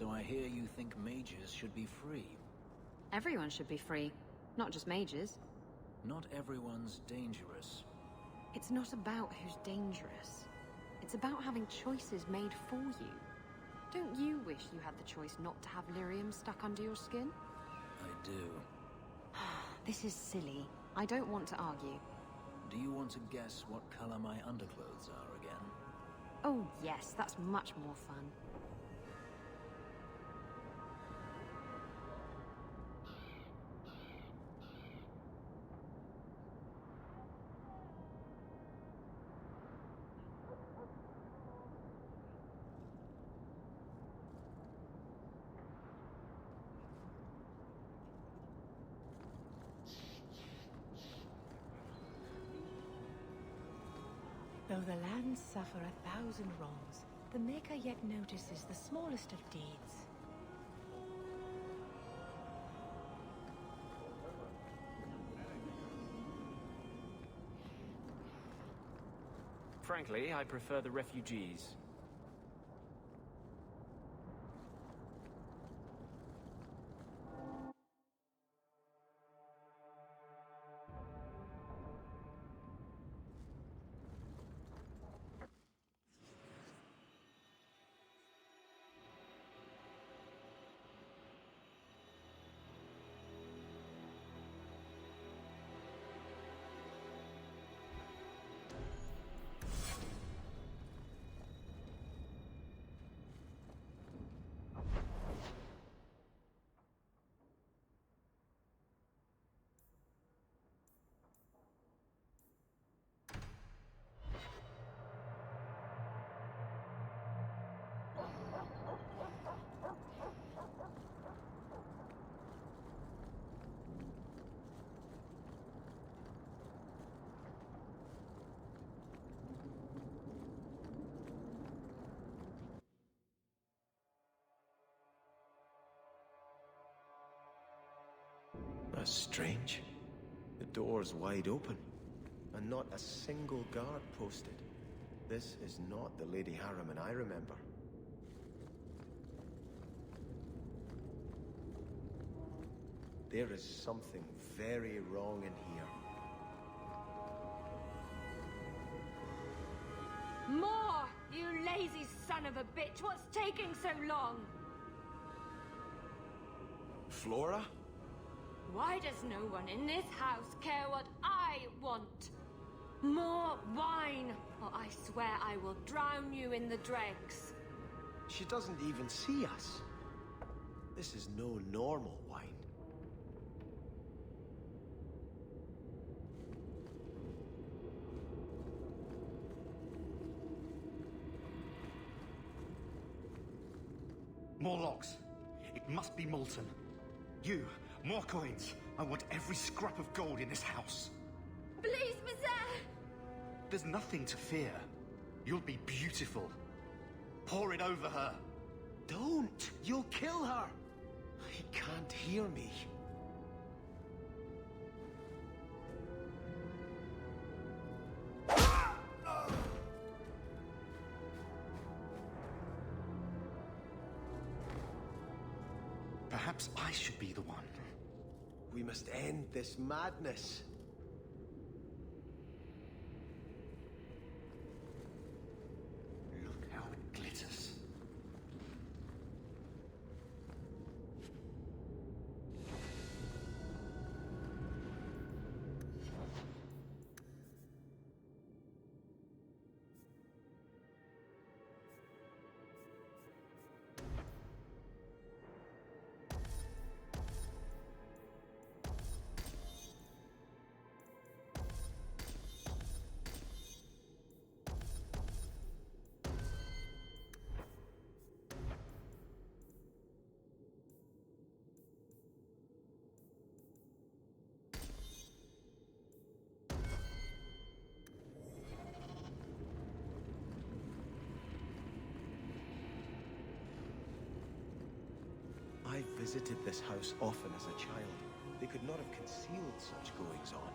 So I hear you think mages should be free. Everyone should be free, not just mages. Not everyone's dangerous. It's not about who's dangerous. It's about having choices made for you. Don't you wish you had the choice not to have lyrium stuck under your skin? I do. This is silly. I don't want to argue. Do you want to guess what color my underclothes are again? Oh yes, that's much more fun. Though the lands suffer 1,000 wrongs, the Maker yet notices the smallest of deeds. Frankly, I prefer the refugees. That's strange. The door's wide open, and not a single guard posted. This is not the Lady Harriman I remember. There is something very wrong in here. More! You lazy son of a bitch! What's taking so long? Flora? Why does no one in this house care what I want? More wine, or I swear I will drown you in the dregs. She doesn't even see us. This is no normal wine. More logs. It must be molten. You, more coins. I want every scrap of gold in this house. Please, Monsieur! There's nothing to fear. You'll be beautiful. Pour it over her. Don't! You'll kill her! He can't hear me. Perhaps I should be the one. We must end this madness. Look how it glitters. I visited this house often as a child. They could not have concealed such goings-on.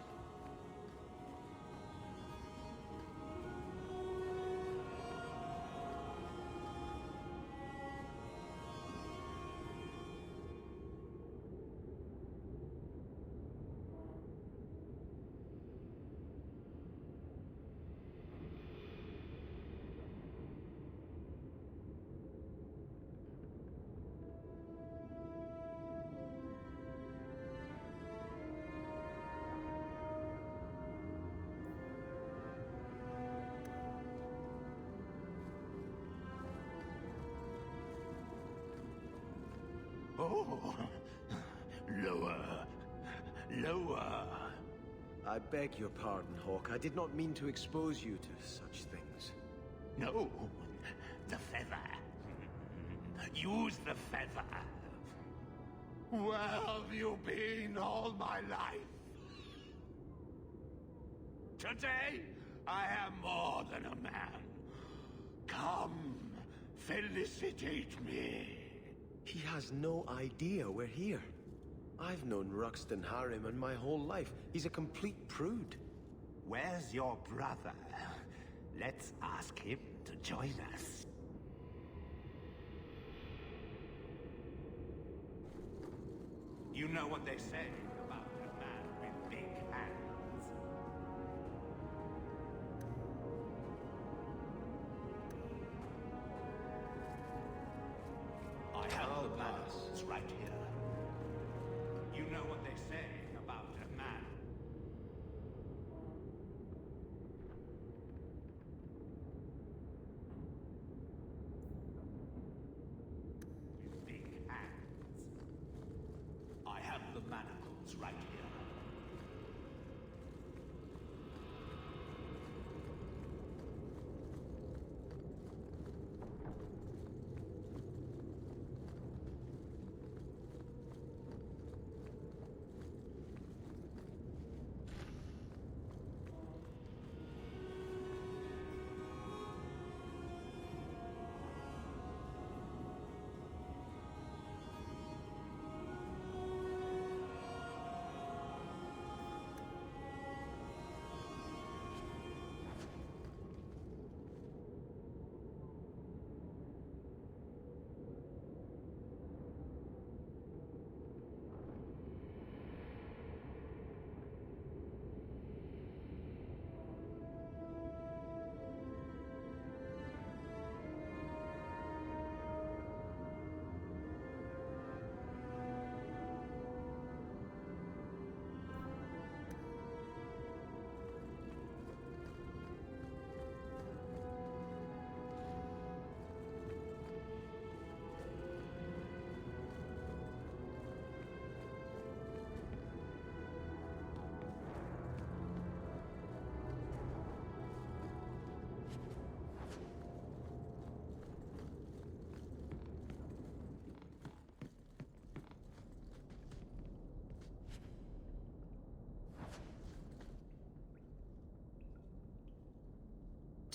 Oh, lower, lower. I beg your pardon, Hawk. I did not mean to expose you to such things. No, the feather. Use the feather. Where have you been all my life? Today, I am more than a man. Come, felicitate me. He has no idea we're here. I've known Ruxton Harriman my whole life. He's a complete prude. Where's your brother? Let's ask him to join us. You know what they say about a man with big hands. I have the manacles right here. You know what they say about a man. With big hands. I have the manacles right here.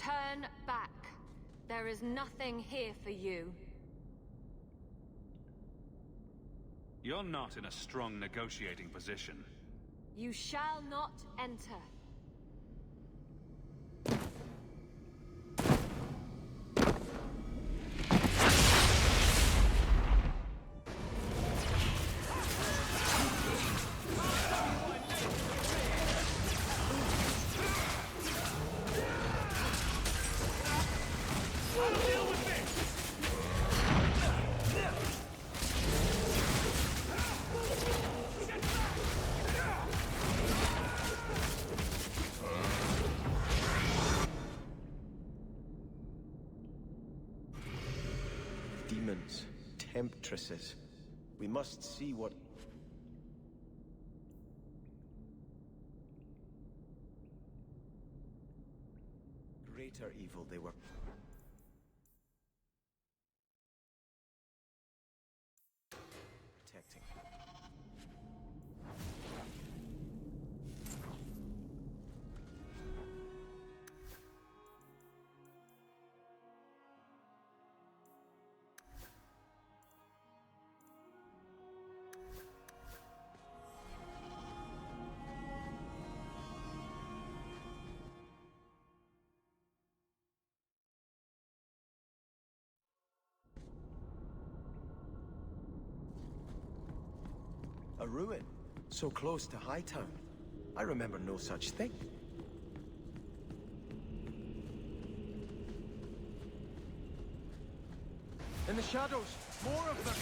Turn back. There is nothing here for you. You're not in a strong negotiating position. You shall not enter. Demons, temptresses. We must see what... greater evil they were... protecting. A ruin, so close to Hightown. I remember no such thing. In the shadows, more of them!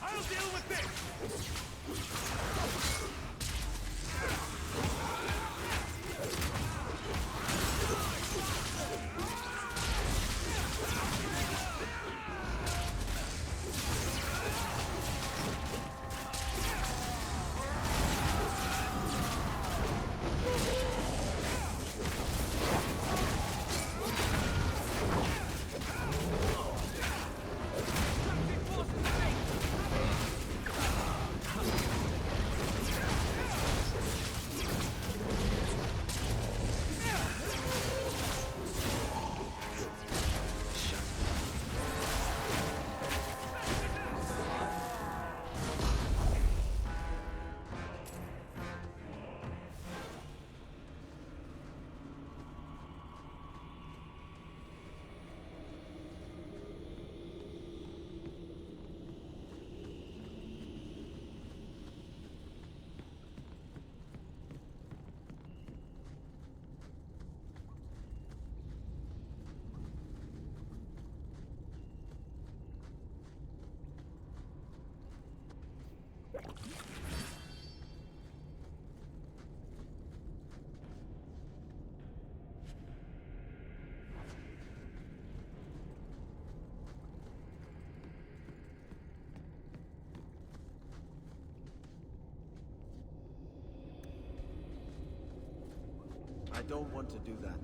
I'll deal with this! I don't want to do that.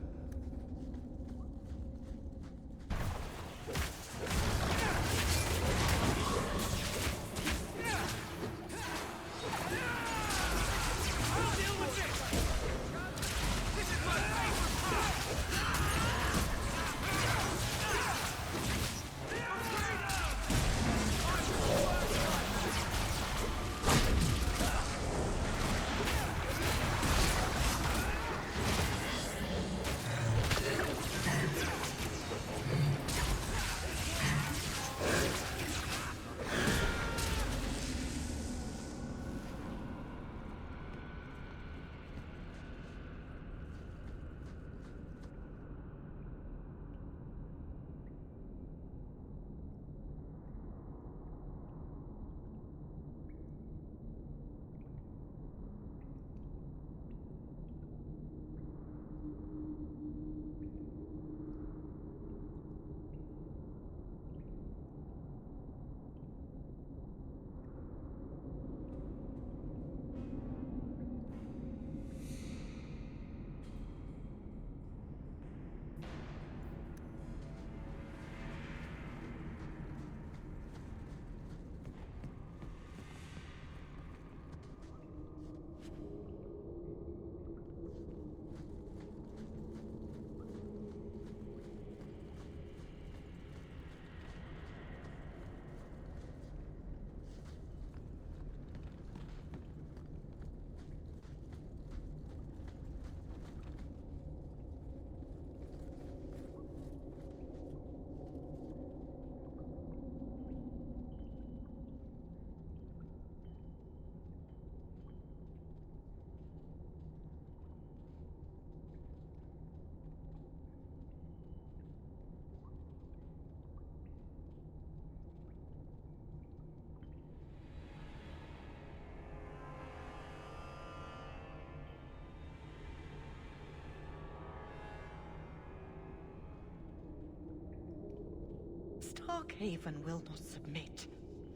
Starkhaven will not submit.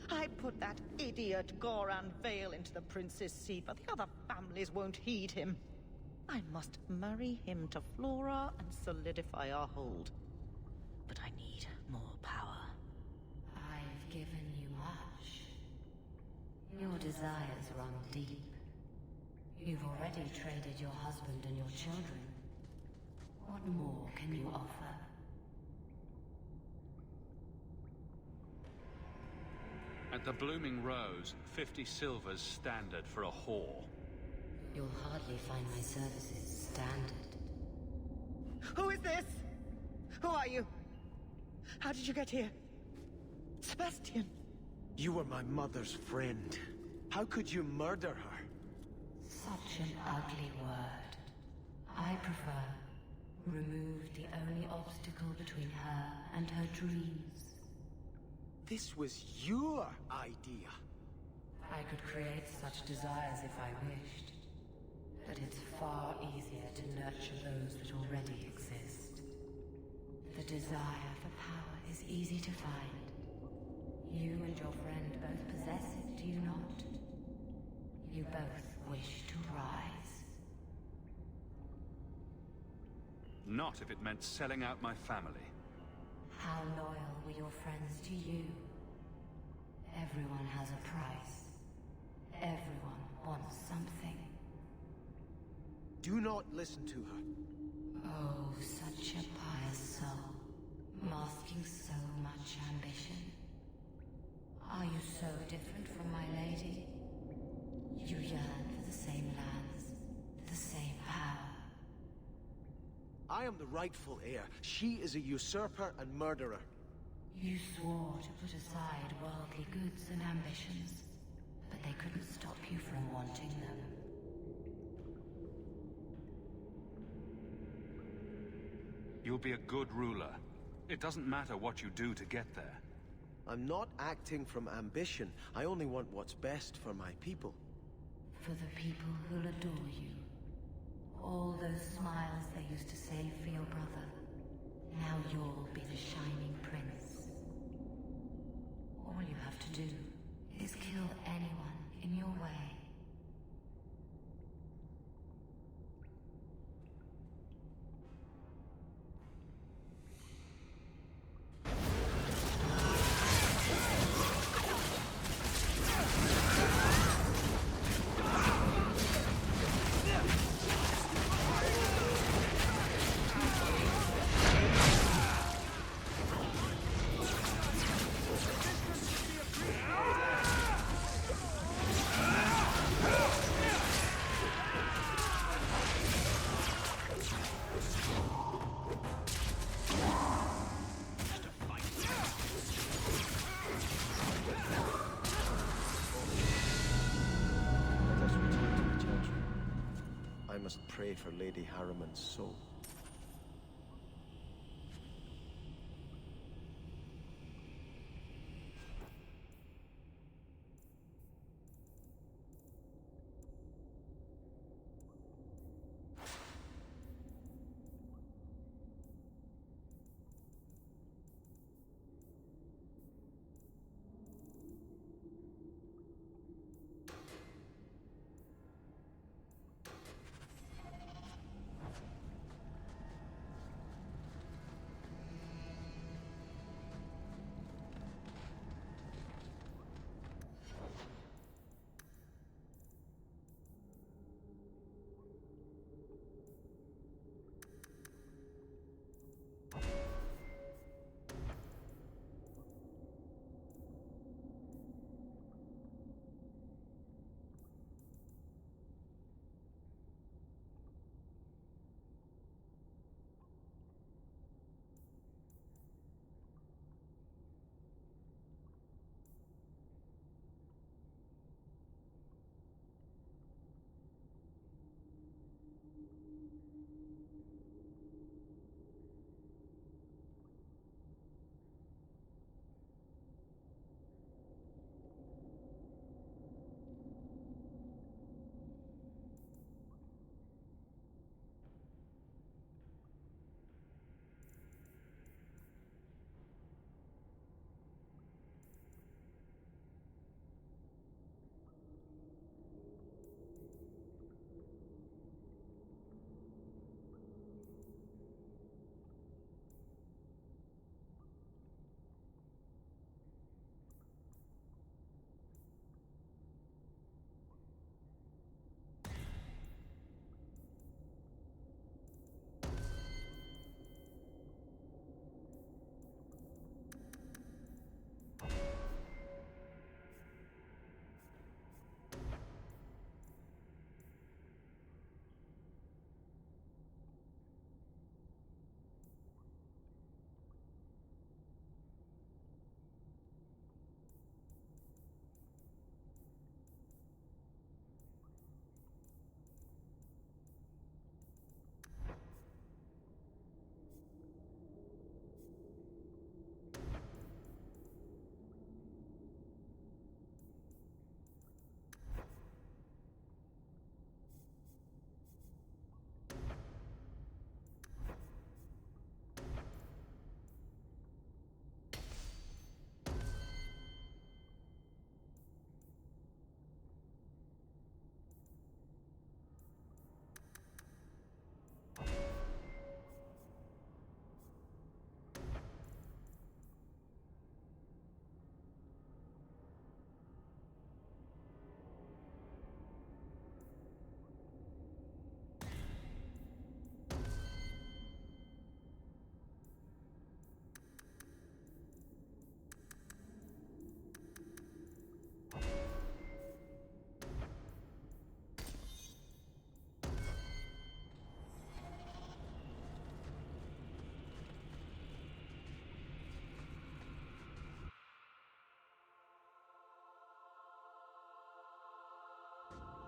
I put that idiot Goran Vale into the Prince's seat, but the other families won't heed him. I must marry him to Flora and solidify our hold. But I need more power. I've given you much. Your desires run deep. You've already traded your husband and your children. What more can you offer? At the Blooming Rose, 50 silvers standard for a whore. You'll hardly find my services standard. Who is this? Who are you? How did you get here? Sebastian! You were my mother's friend. How could you murder her? Such an ugly word. I prefer remove the only obstacle between her and her dreams. This was your idea. I could create such desires if I wished. But it's far easier to nurture those that already exist. The desire for power is easy to find. You and your friend both possess it, do you not? You both wish to rise. Not if it meant selling out my family. How loyal were your friends to you? Everyone has a price. Everyone wants something. Do not listen to her. Oh, such a pious soul, masking so much ambition. Are you so different from my lady? You yearn for the same lands, the same power. I am the rightful heir. She is a usurper and murderer. You swore to put aside worldly goods and ambitions, but they couldn't stop you from wanting them. You'll be a good ruler. It doesn't matter what you do to get there. I'm not acting from ambition. I only want what's best for my people. For the people who'll adore you. All those smiles they used to save for your brother. Now you'll be the shining prince. All you have to do is kill anyone in your way. pray for Lady Harriman's soul.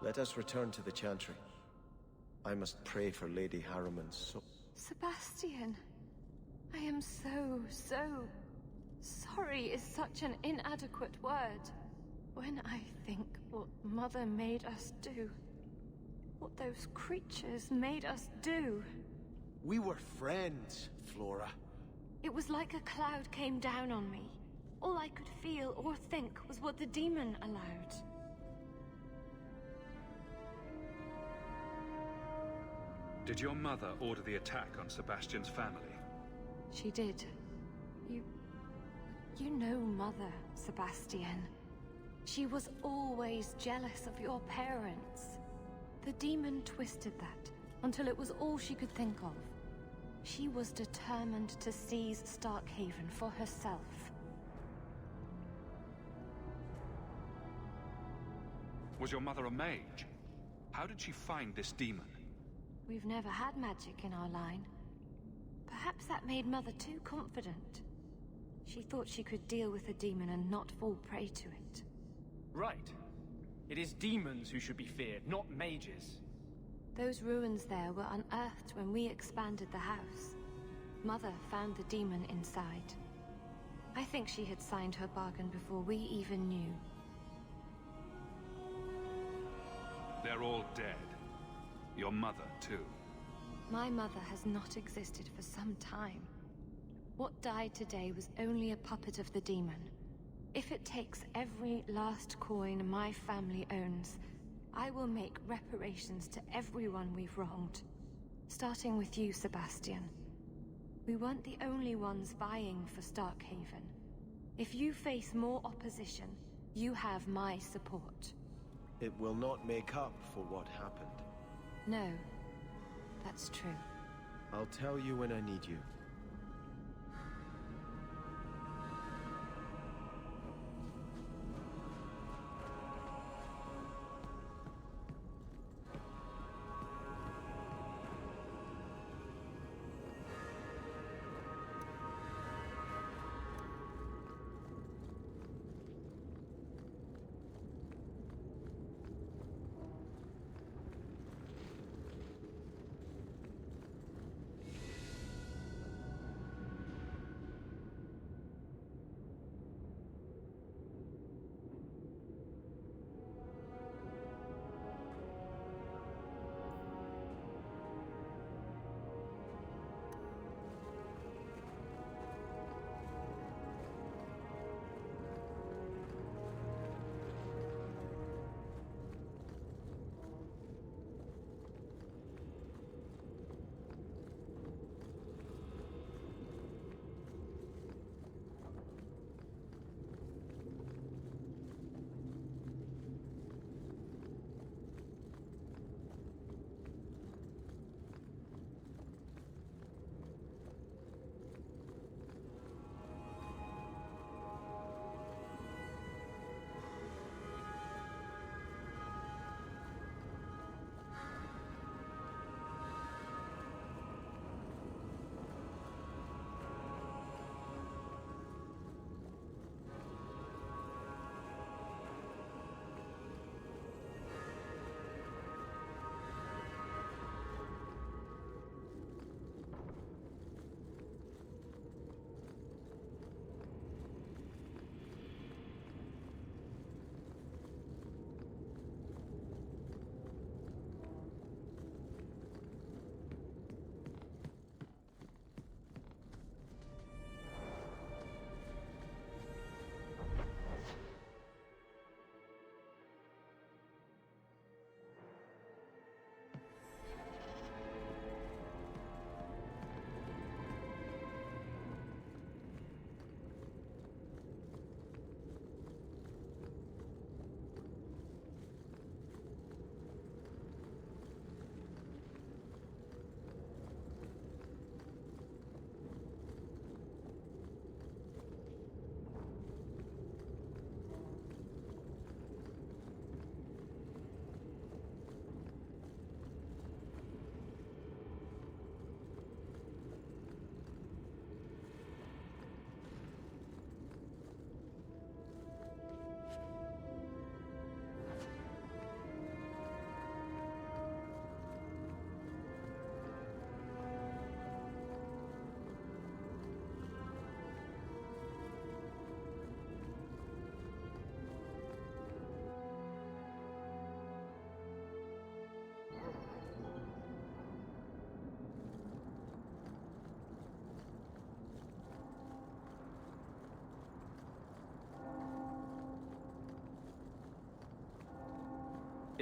Let us return to the Chantry. I must pray for Lady Harriman's soul. Sebastian, I am so sorry is such an inadequate word. When I think what Mother made us do, what those creatures made us do. We were friends, Flora. It was like a cloud came down on me. All I could feel or think was what the demon allowed. Did your mother order the attack on Sebastian's family? She did. You know Mother, Sebastian. She was always jealous of your parents. The demon twisted that until it was all she could think of. She was determined to seize Starkhaven for herself. Was your mother a mage? How did she find this demon? We've never had magic in our line. Perhaps that made Mother too confident. She thought she could deal with the demon and not fall prey to it. Right. It is demons who should be feared, not mages. Those ruins there were unearthed when we expanded the house. Mother found the demon inside. I think she had signed her bargain before we even knew. They're all dead. Your mother, too. My mother has not existed for some time. What died today was only a puppet of the demon. If it takes every last coin my family owns, I will make reparations to everyone we've wronged. Starting with you, Sebastian. We weren't the only ones vying for Starkhaven. If you face more opposition, you have my support. It will not make up for what happened. No, that's true. I'll tell you when I need you.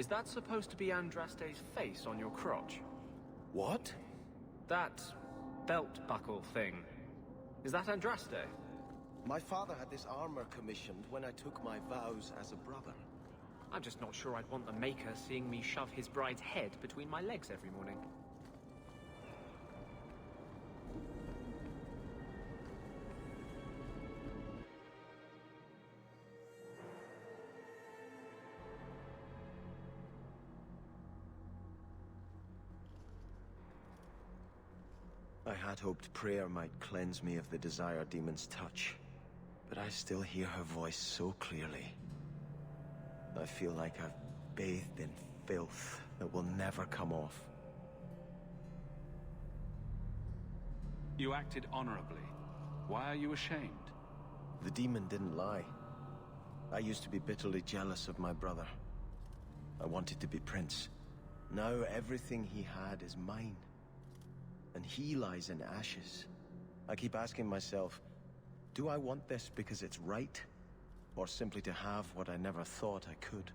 Is that supposed to be Andraste's face on your crotch? What? That belt buckle thing. Is that Andraste? My father had this armor commissioned when I took my vows as a brother. I'm just not sure I'd want the Maker seeing me shove his bride's head between my legs every morning. I had hoped prayer might cleanse me of the Desire Demon's touch, but I still hear her voice so clearly. I feel like I've bathed in filth that will never come off. You acted honorably. Why are you ashamed? The demon didn't lie. I used to be bitterly jealous of my brother. I wanted to be prince. Now everything he had is mine. And he lies in ashes. I keep asking myself, do I want this because it's right? Or simply to have what I never thought I could?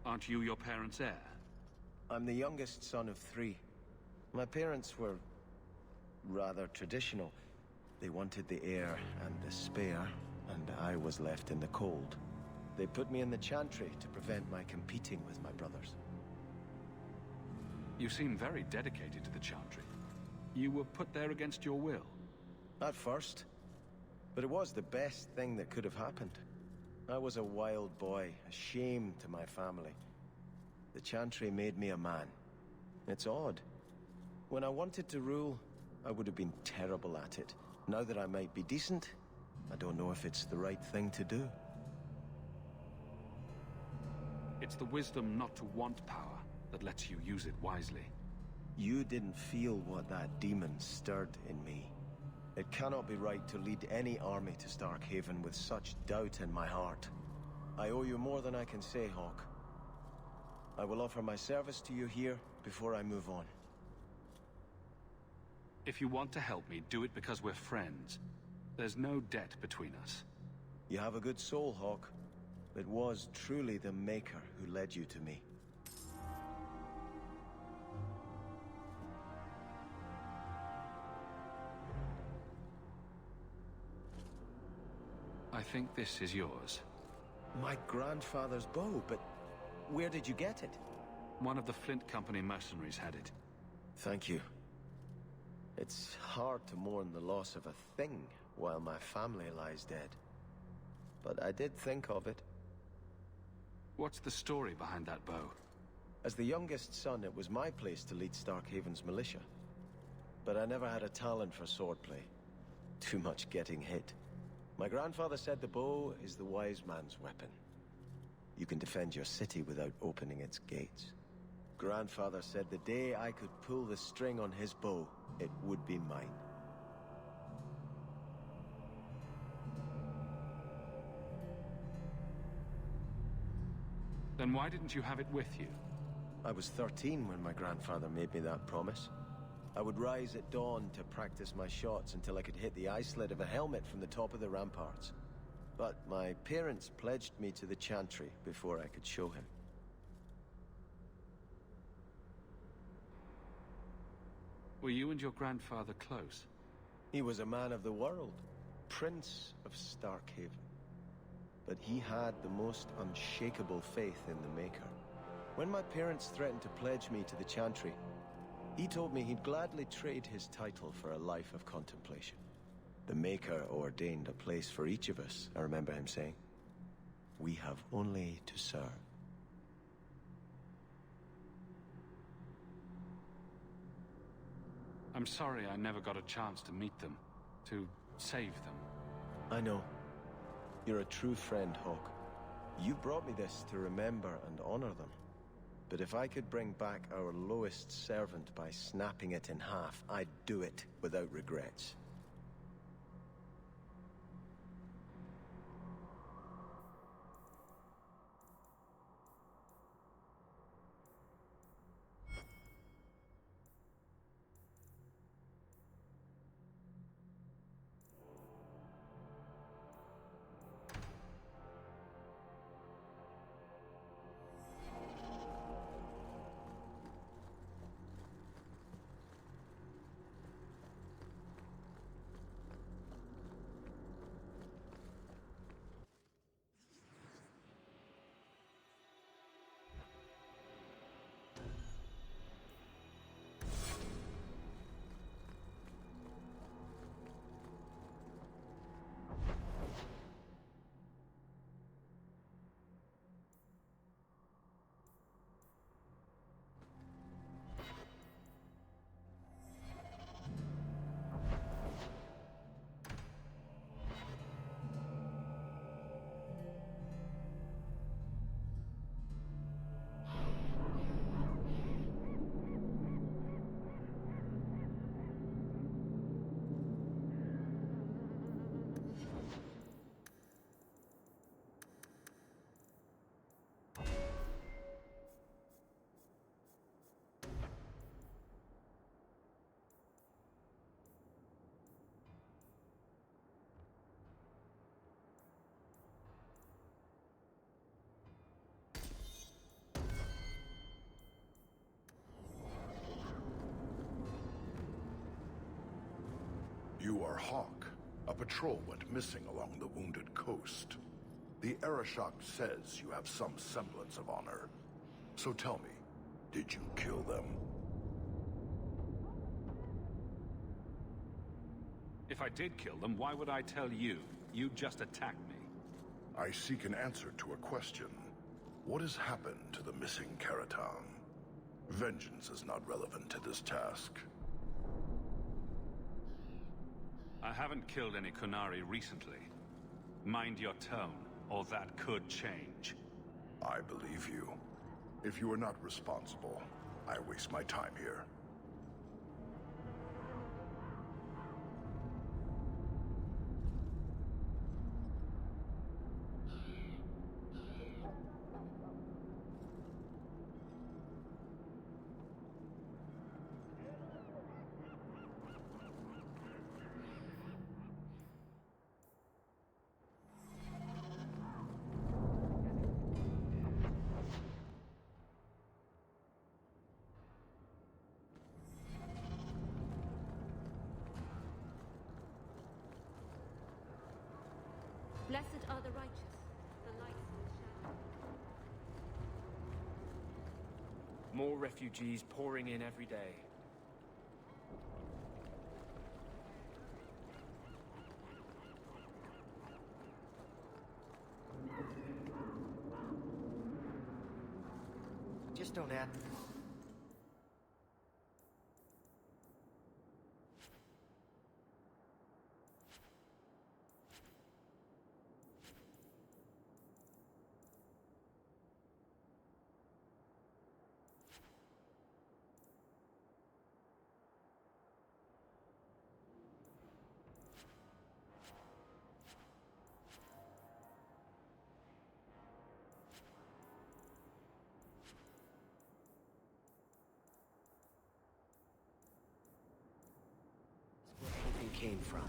Aren't you your parents' heir? I'm the youngest son of 3. My parents were rather traditional. They wanted the heir and the spare, and I was left in the cold. They put me in the Chantry to prevent my competing with my brothers. You seem very dedicated to the Chantry. You were put there against your will. At first. But it was the best thing that could have happened. I was a wild boy, a shame to my family. The Chantry made me a man. It's odd. When I wanted to rule, I would have been terrible at it. Now that I might be decent, I don't know if it's the right thing to do. It's the wisdom not to want power that lets you use it wisely. You didn't feel what that demon stirred in me. It cannot be right to lead any army to Starkhaven with such doubt in my heart. I owe you more than I can say, Hawke. I will offer my service to you here before I move on. If you want to help me, do it because we're friends. There's no debt between us. You have a good soul, Hawke. It was truly the Maker who led you to me. I think this is yours. My grandfather's bow, but where did you get it? One of the Flint Company mercenaries had it. Thank you. It's hard to mourn the loss of a thing while my family lies dead. But I did think of it. What's the story behind that bow? As the youngest son, it was my place to lead Starkhaven's militia. But I never had a talent for swordplay. Too much getting hit. My grandfather said the bow is the wise man's weapon. You can defend your city without opening its gates. Grandfather said the day I could pull the string on his bow, it would be mine. Then why didn't you have it with you? I was 13 when my grandfather made me that promise. I would rise at dawn to practice my shots until I could hit the eye slit of a helmet from the top of the ramparts. But my parents pledged me to the Chantry before I could show him. Were you and your grandfather close? He was a man of the world, Prince of Starkhaven. But he had the most unshakable faith in the Maker. When my parents threatened to pledge me to the Chantry, he told me he'd gladly trade his title for a life of contemplation. The Maker ordained a place for each of us, I remember him saying. We have only to serve. I'm sorry I never got a chance to meet them, to save them. I know. You're a true friend, Hawke. You brought me this to remember and honor them. But if I could bring back our lowest servant by snapping it in half, I'd do it without regrets. You are Hawk. A patrol went missing along the Wounded Coast. The Arashok says you have some semblance of honor. So tell me, did you kill them? If I did kill them, why would I tell you? You just attacked me. I seek an answer to a question. What has happened to the missing Karatam? Vengeance is not relevant to this task. I haven't killed any Qunari recently. Mind your tone, or that could change. I believe you. If you are not responsible, I waste my time here. Blessed are the righteous, the light will shine. More refugees pouring in every day. Just don't add. Where everything came from.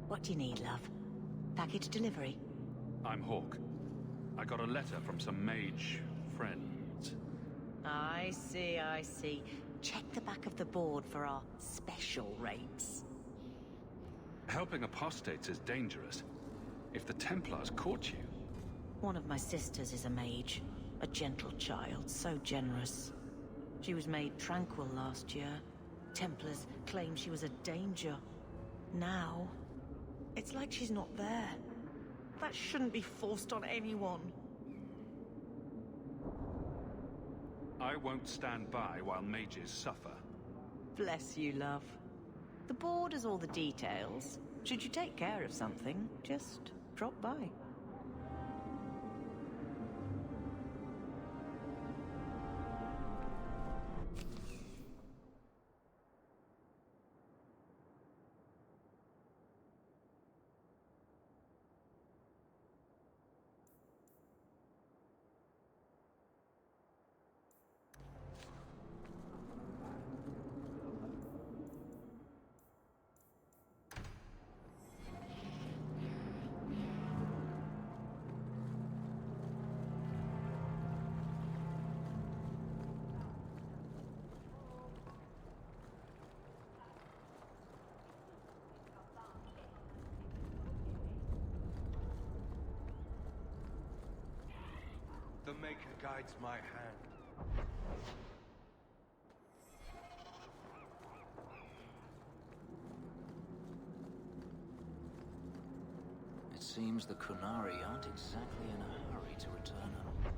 What do you need, love? Package delivery? I'm Hawk. I got a letter from some mage friends. I see, I see. Check the back of the board for our special rates. Helping apostates is dangerous. If the Templars caught you... One of my sisters is a mage. A gentle child, so generous. She was made tranquil last year. Templars claim she was a danger. Now, it's like she's not there. That shouldn't be forced on anyone. I won't stand by while mages suffer. Bless you, love. The board has all the details. Should you take care of something, just drop by. The Maker guides my hand. It seems the Qunari aren't exactly in a hurry to return home.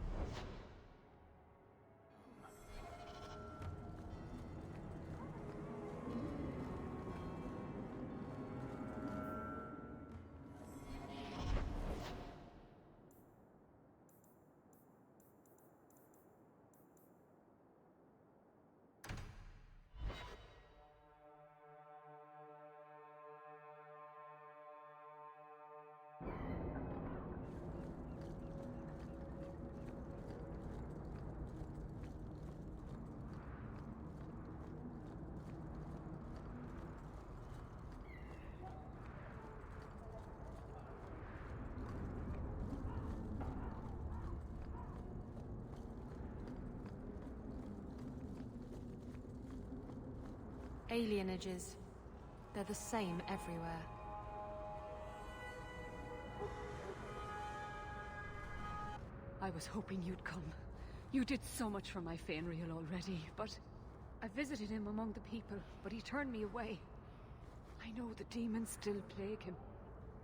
Alienages. They're the same everywhere. I was hoping you'd come. You did so much for my Fainriel already, but... I visited him among the people, but he turned me away. I know the demons still plague him.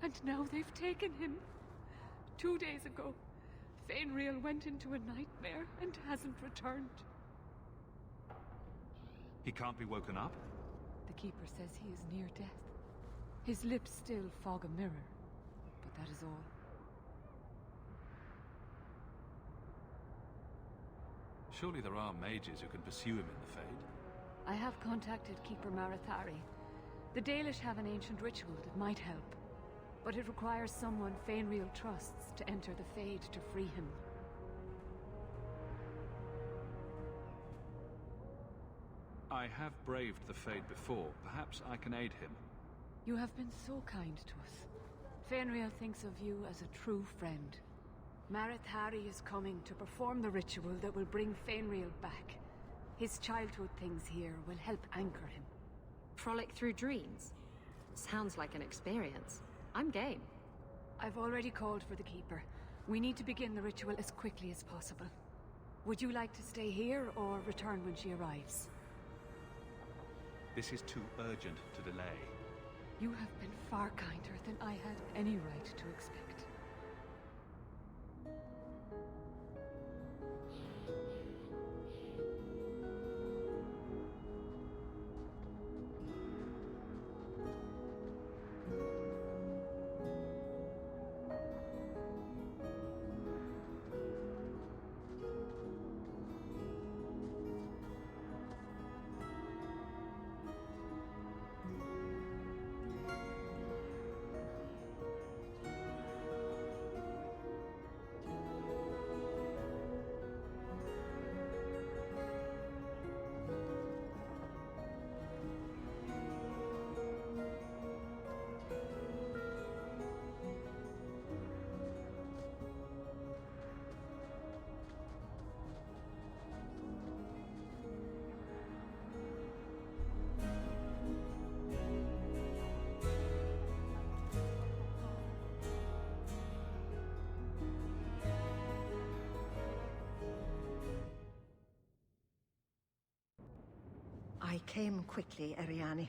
And now they've taken him. 2 days ago, Fainriel went into a nightmare and hasn't returned. He can't be woken up? The Keeper says he is near death. His lips still fog a mirror, but that is all. Surely there are mages who can pursue him in the Fade. I have contacted Keeper Marathari. The Dalish have an ancient ritual that might help, but it requires someone Fainriel trusts to enter the Fade to free him. I have braved the Fade before. Perhaps I can aid him. You have been so kind to us. Fainriel thinks of you as a true friend. Marathari is coming to perform the ritual that will bring Fainriel back. His childhood things here will help anchor him. Frolic through dreams? Sounds like an experience. I'm game. I've already called for the Keeper. We need to begin the ritual as quickly as possible. Would you like to stay here or return when she arrives? This is too urgent to delay. You have been far kinder than I had any right to expect. I came quickly, Ariane.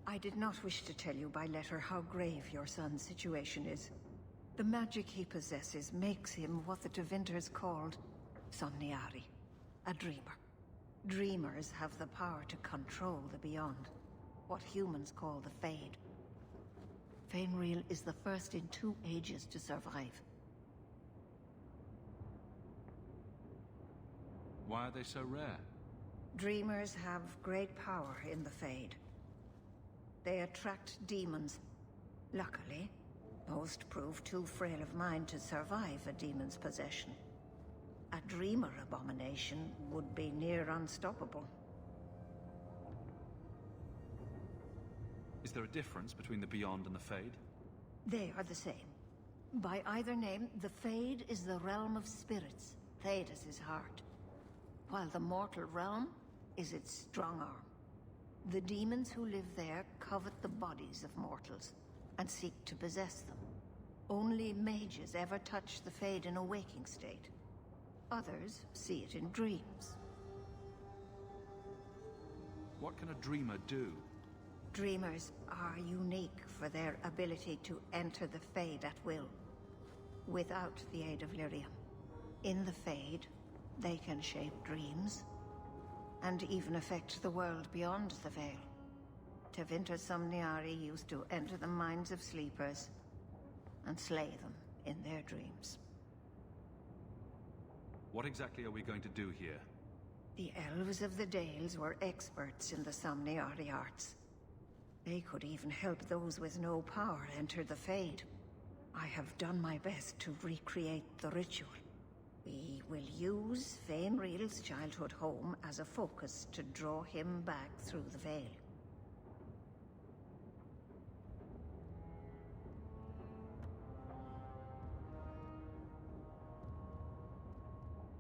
I did not wish to tell you by letter how grave your son's situation is. The magic he possesses makes him what the Tevinters called Somniari, a dreamer. Dreamers have the power to control the beyond, what humans call the Fade. Fainriel is the first in 2 ages to survive. Why are they so rare? Dreamers have great power in the Fade. They attract demons. Luckily, most prove too frail of mind to survive a demon's possession. A dreamer abomination would be near unstoppable. Is there a difference between the Beyond and the Fade? They are the same. By either name, the Fade is the realm of spirits, Thedas' heart, while the mortal realm is its strong arm. The demons who live there covet the bodies of mortals and seek to possess them. Only mages ever touch the Fade in a waking state. Others see it in dreams. What can a dreamer do? Dreamers are unique for their ability to enter the Fade at will, without the aid of Lyrium. In the Fade, they can shape dreams, and even affect the world beyond the Veil. Tevinter Somniari used to enter the minds of sleepers and slay them in their dreams. What exactly are we going to do here? The elves of the Dales were experts in the Somniari arts. They could even help those with no power enter the Fade. I have done my best to recreate the ritual. We will use Fainriel's childhood home as a focus to draw him back through the Veil.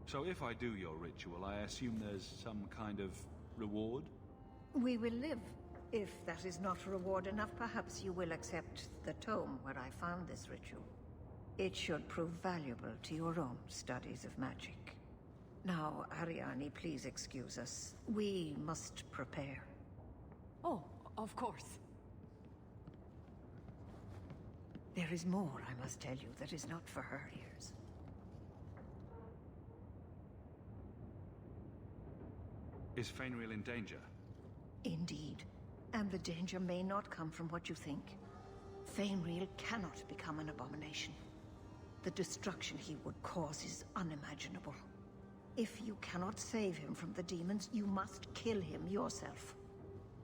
So if I do your ritual, I assume there's some kind of reward? We will live If that is not reward enough, perhaps you will accept the tome where I found this ritual. It should prove valuable to your own studies of magic. Now, Ariane, please excuse us. We must prepare. Oh, of course. There is more, I must tell you, that is not for her ears. Is Fainriel in danger? Indeed. And the danger may not come from what you think. Fainriel cannot become an abomination. The destruction he would cause is unimaginable. If you cannot save him from the demons, you must kill him yourself.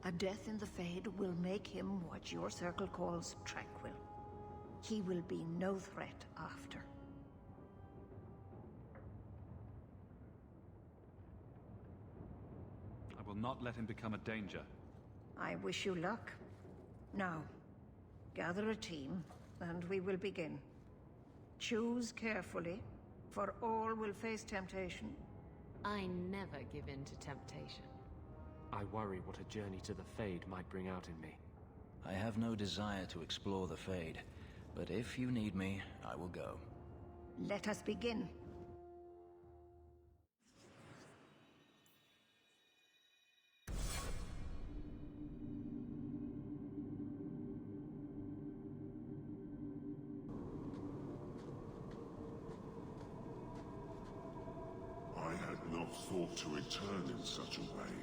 A death in the Fade will make him what your circle calls tranquil. He will be no threat after. I will not let him become a danger. I wish you luck. Now, gather a team, and we will begin. Choose carefully, for all will face temptation. I never give in to temptation. I worry what a journey to the Fade might bring out in me. I have no desire to explore the Fade, but if you need me, I will go. Let us begin. I had not thought to return in such a way.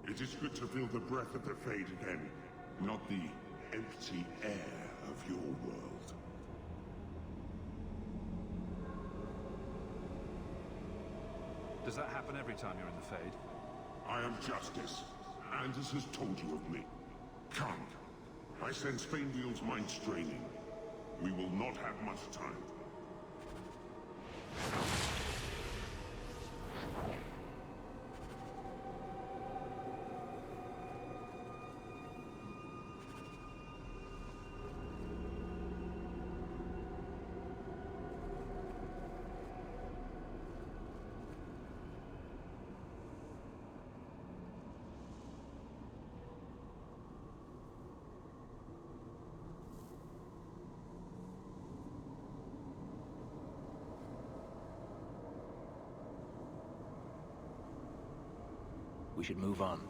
It is good to feel the breath of the Fade again, not the empty air of your world. Does that happen every time you're in the Fade? I am Justice. Anders has told you of me. Come. I sense Fainriel's mind straining. We will not have much time. We should move on.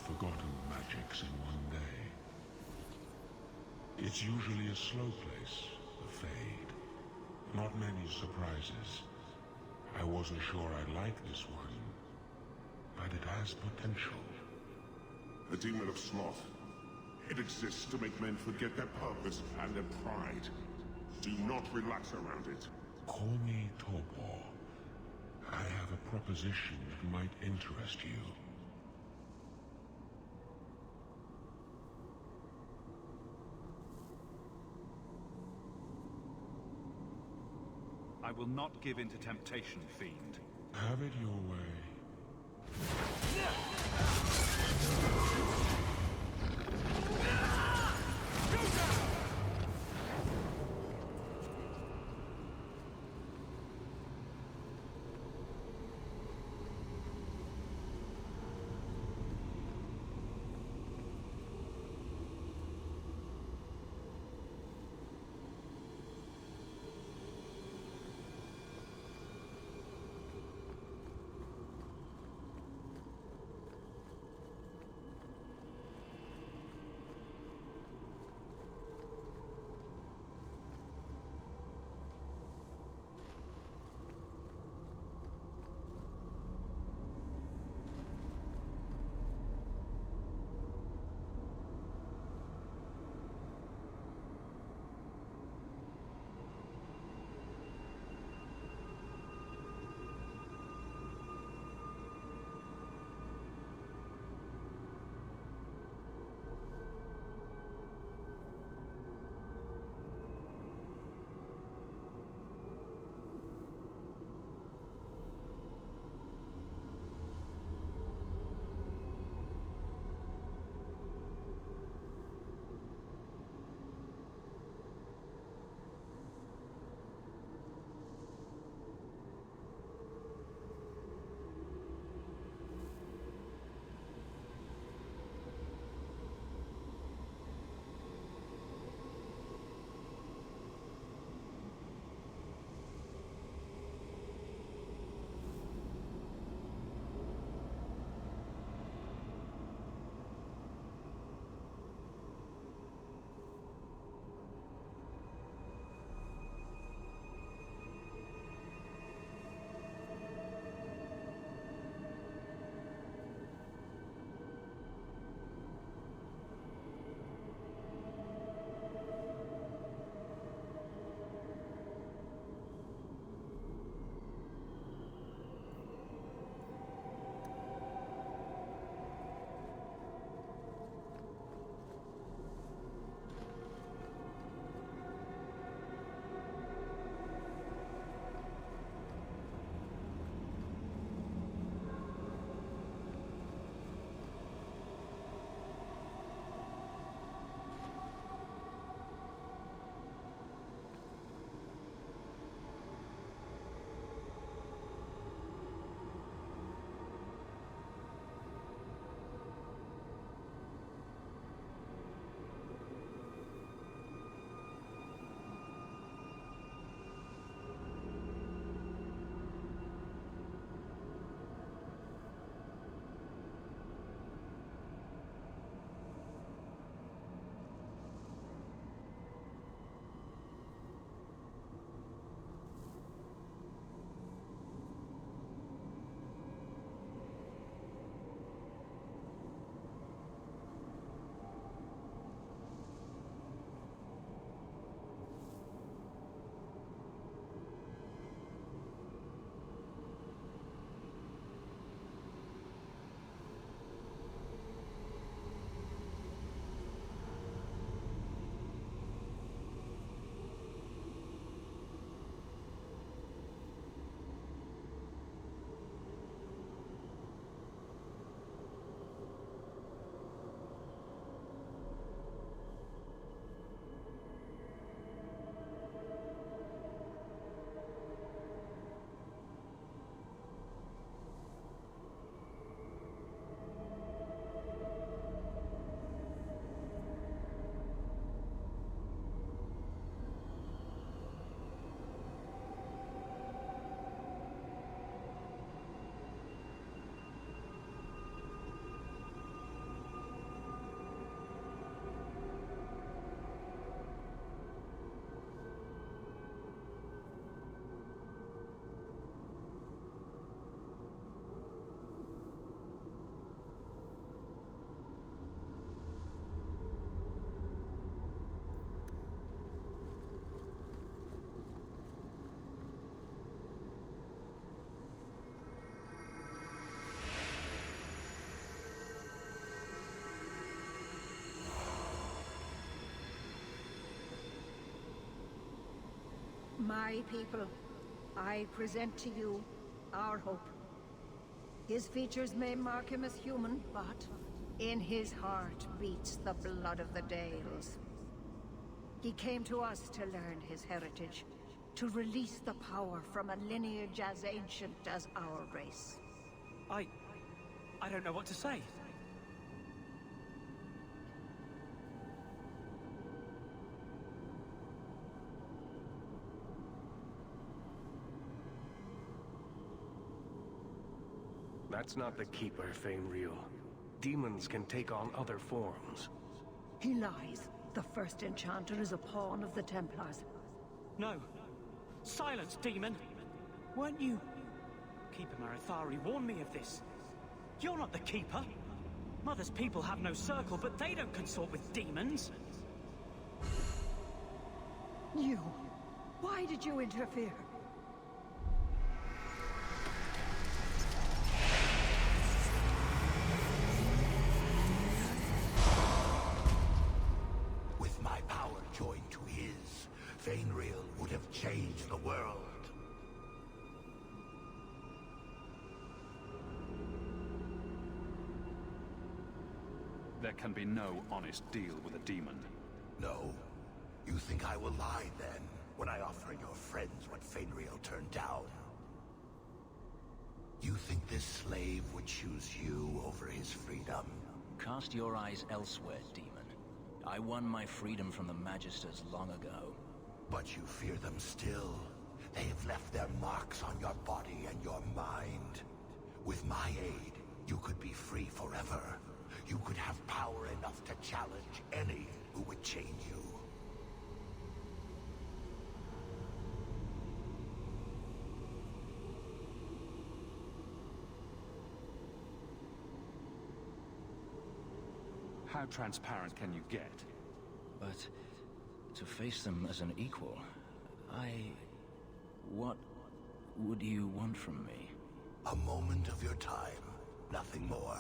forgotten magics in one day. It's usually a slow place, the Fade. Not many surprises. I wasn't sure I'd like this one, but it has potential. A demon of sloth. It exists to make men forget their purpose and their pride. Do not relax around it. Call me Torpor. I have a proposition that might interest you. I will not give in to temptation, fiend. Have it your way. My people, I present to you our hope. His features may mark him as human, but in his heart beats the blood of the Dales. He came to us to learn his heritage, to release the power from a lineage as ancient as our race. I don't know what to say. That's not the Keeper, Fainreal. Demons can take on other forms. He lies. The first enchanter is a pawn of the Templars. No. Silence, demon! Weren't you... Keeper Marithari warned me of this. You're not the Keeper. Mother's people have no circle, but they don't consort with demons. You... Why did you interfere? With my power joined to his, Fainreal would have changed the world. There can be no honest deal with a demon. No? You think I will lie then, when I offer your friends what Fainreal turned down? You think this slave would choose you over his freedom? Cast your eyes elsewhere, demon. I won my freedom from the Magisters long ago. But you fear them still. They have left their marks on your body and your mind. With my aid, you could be free forever. You could have power enough to challenge any who would chain you. How transparent can you get? But to face them as an equal, what would you want from me? A moment of your time, nothing more.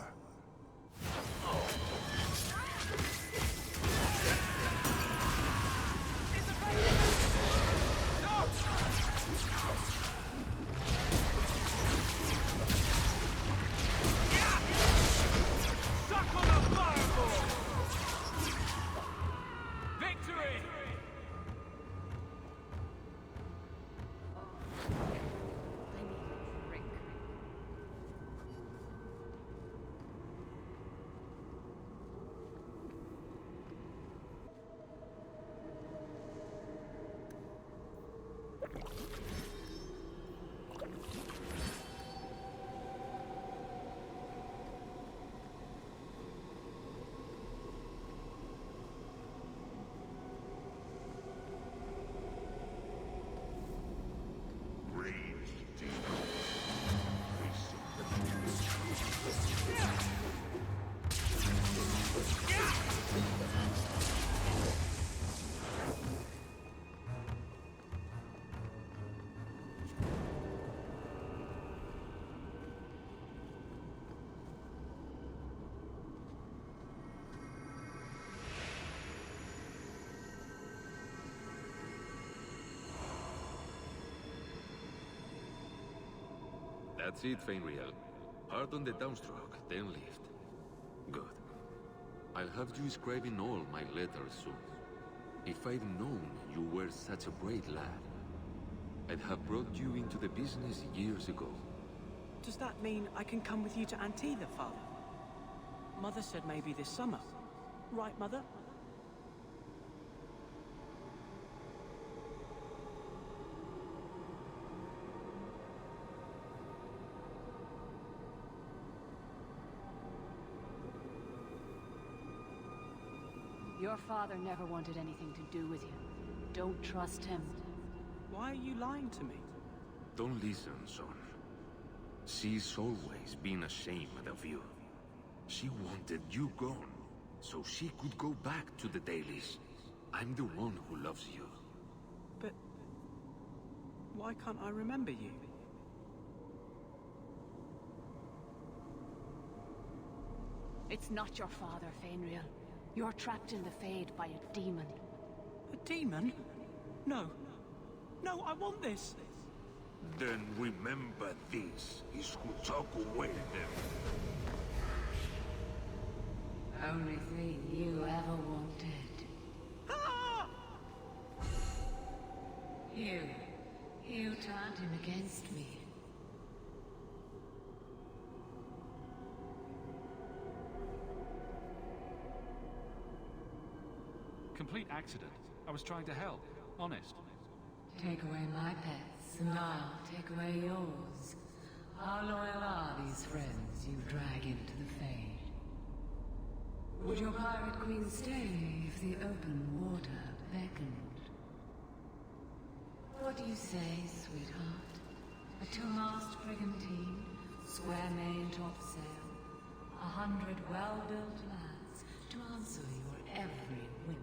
That's it, Fainreal. Hard on the downstroke, then lift. Good. I'll have you scribing all my letters soon. If I'd known you were such a brave lad, I'd have brought you into the business years ago. Does that mean I can come with you to Antitha, Father? Mother said maybe this summer. Right, Mother? Your father never wanted anything to do with you. Don't trust him. Why are you lying to me? Don't listen, son. She's always been ashamed of you. She wanted you gone, so she could go back to the dailies. I'm the one who loves you. But... why can't I remember you? It's not your father, Fainreal. You're trapped in the Fade by a demon. A demon? No. No, I want this! Then remember this. Escuchaku them. Only thing you ever wanted. Ah! You turned him against me. Complete accident. I was trying to help. Honest. Take away my pets, and I'll take away yours. How loyal are these friends you drag into the Fade? Would your pirate queen stay if the open water beckoned? What do you say, sweetheart? A two-mast brigantine, square main topsail, 100 well-built lads to answer your every whim.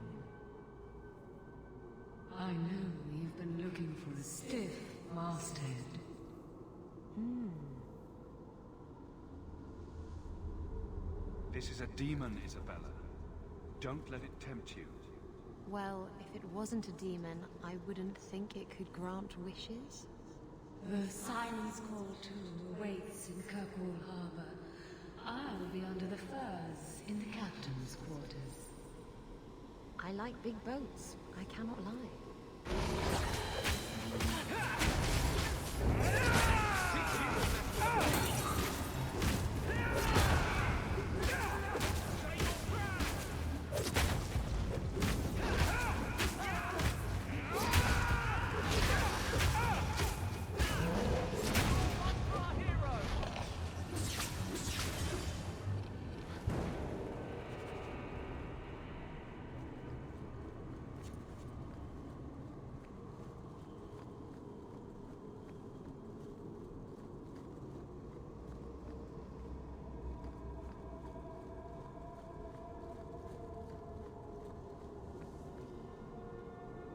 I know you've been looking for a stiff masthead. This is a demon, Isabella. Don't let it tempt you. Well, if it wasn't a demon, I wouldn't think it could grant wishes. The Silence Call 2 awaits in Kirkwall Harbor. I'll be under the firs in the captain's quarters. I like big boats. I cannot lie.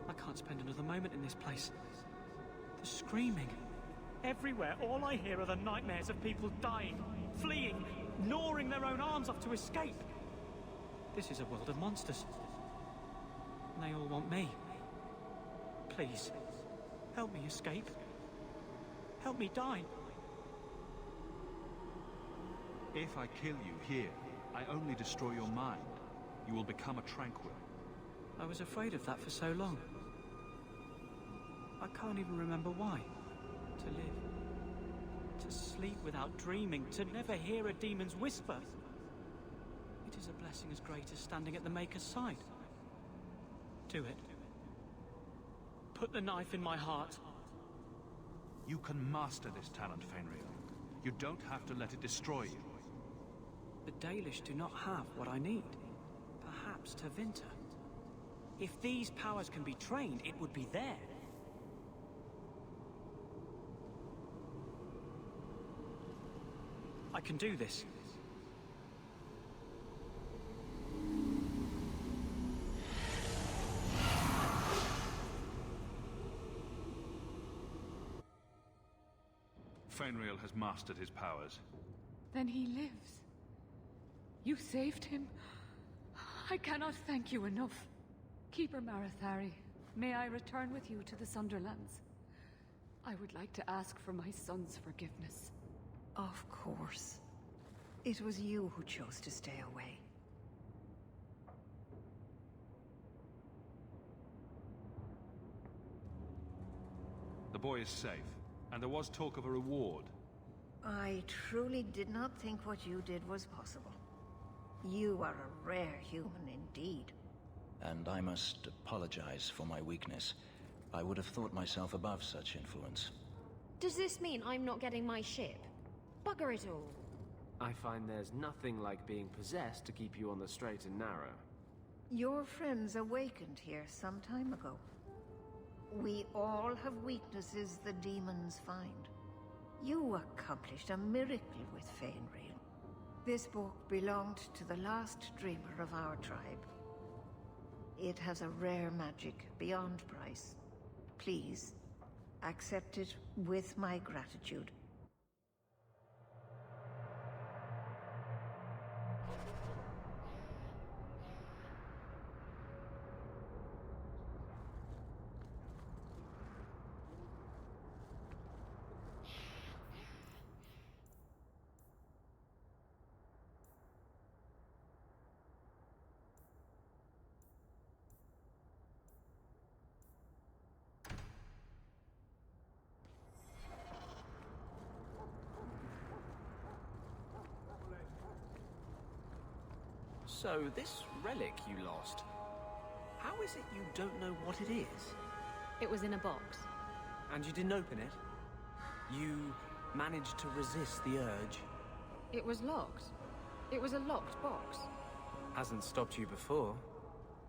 I can't spend another moment in this place. The screaming. Everywhere, all I hear are the nightmares of people dying, fleeing, gnawing their own arms off to escape. This is a world of monsters. And they all want me. Please, help me escape. Help me die. If I kill you here, I only destroy your mind. You will become a tranquil. I was afraid of that for so long. I can't even remember why. To live. To sleep without dreaming. To never hear a demon's whisper. It is a blessing as great as standing at the Maker's side. Do it. Put the knife in my heart. You can master this talent, Fenrir. You don't have to let it destroy you. The Dalish do not have what I need. Perhaps Tevinter. If these powers can be trained, it would be there. I can do this. Fenrir has mastered his powers. Then he lives. You saved him. I cannot thank you enough. Keeper Marathari, may I return with you to the Sunderlands? I would like to ask for my son's forgiveness. Of course. It was you who chose to stay away. The boy is safe, and there was talk of a reward. I truly did not think what you did was possible. You are a rare human indeed. And I must apologize for my weakness. I would have thought myself above such influence. Does this mean I'm not getting my ship? Bugger it all. I find there's nothing like being possessed to keep you on the straight and narrow. Your friends awakened here some time ago. We all have weaknesses the demons find. You accomplished a miracle with Fenrir. This book belonged to the last dreamer of our tribe. It has a rare magic beyond price. Please, accept it with my gratitude. So, this relic you lost, how is it you don't know what it is? It was in a box. And you didn't open it? You managed to resist the urge? It was locked. It was a locked box. Hasn't stopped you before.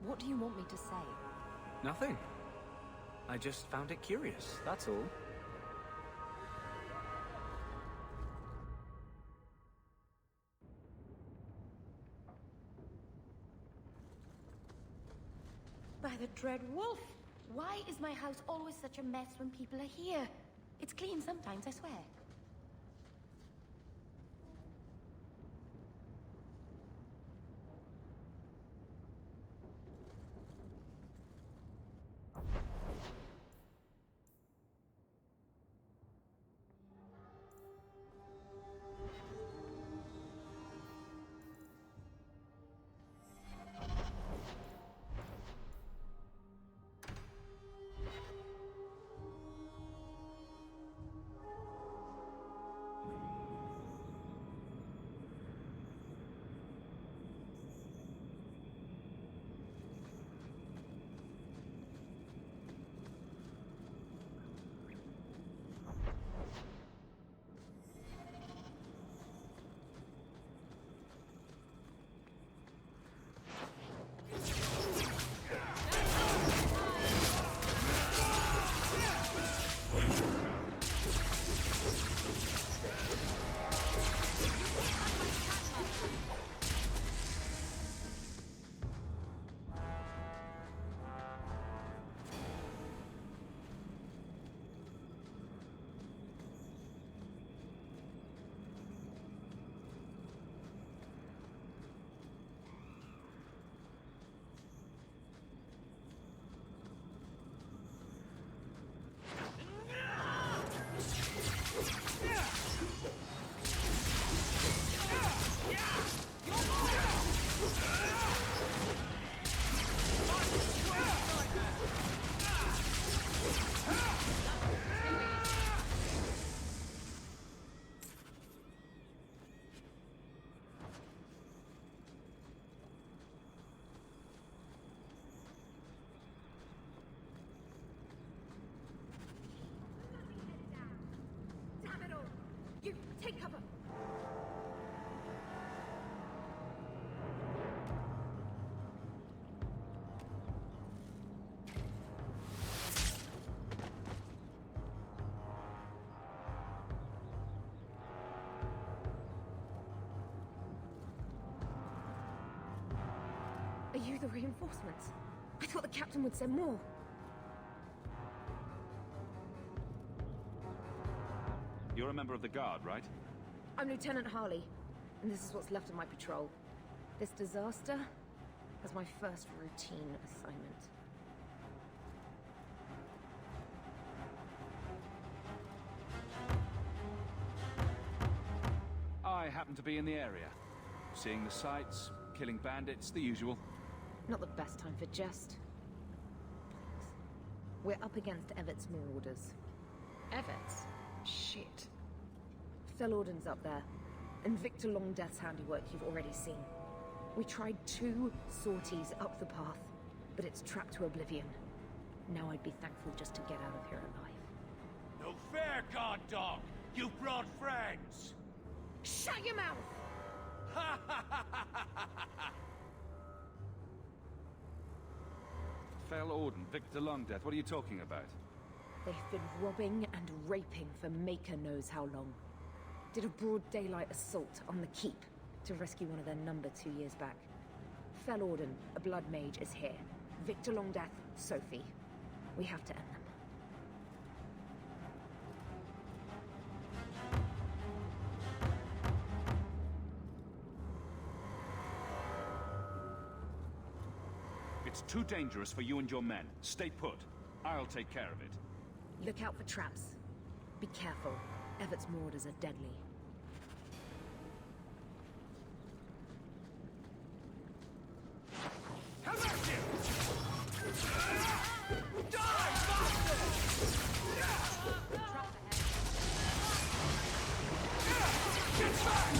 What do you want me to say? Nothing. I just found it curious, that's all. By the Dread Wolf! Why is my house always such a mess when people are here? It's clean sometimes, I swear. You, take cover! Are you the reinforcements? I thought the captain would send more. You're a member of the Guard, right? I'm Lieutenant Harley, and this is what's left of my patrol. This disaster was my first routine assignment. I happen to be in the area. Seeing the sights, killing bandits, the usual. Not the best time for jest. We're up against Evet's Marauders. Evet's? Shit. Felorden's up there, and Victor Longdeath's handiwork you've already seen. We tried 2 sorties up the path, but it's trapped to oblivion. Now I'd be thankful just to get out of here alive. No fair, guard dog! You brought friends! Shut your mouth! Felorden, Victor Longdeath, what are you talking about? They've been robbing and raping for Maker knows how long. Did a broad daylight assault on the keep to rescue one of their number 2 years back. Felorden, a blood mage, is here. Victor Longdeath, Sophie. We have to end them. It's too dangerous for you and your men. Stay put. I'll take care of it. Look out for traps. Be careful. Evet's Marauders are deadly. How about you? Die, bastard! Get back!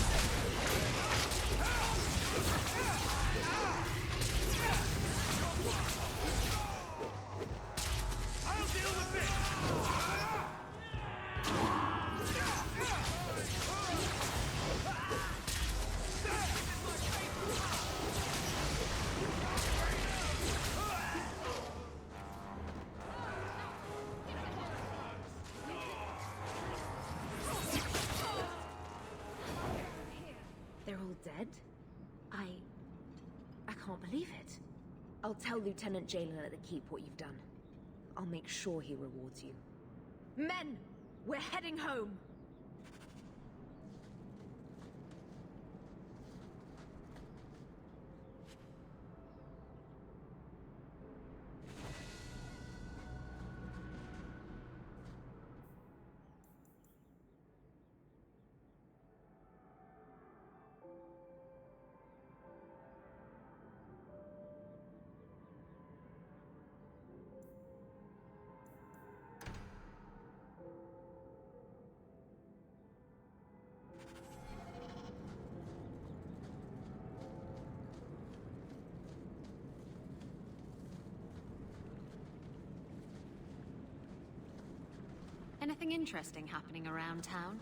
dead? I can't believe it. I'll tell Lieutenant Jalen at the Keep what you've done. I'll make sure he rewards you. Men! We're heading home! Anything interesting happening around town?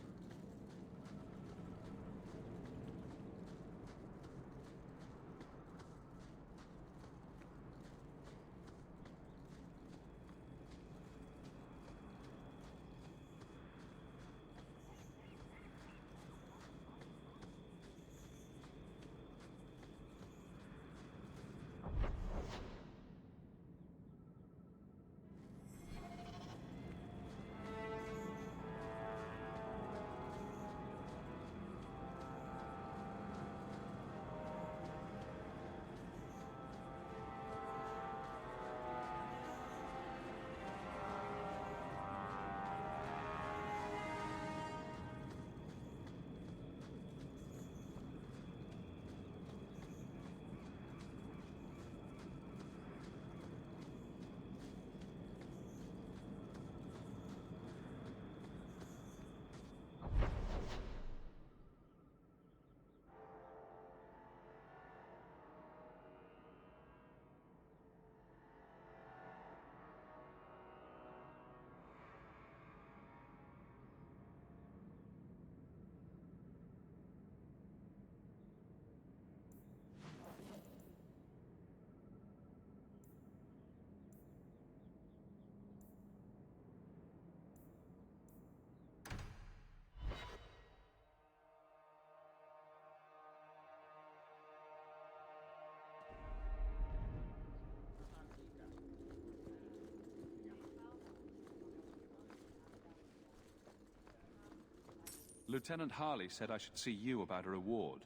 Lieutenant Harley said I should see you about a reward.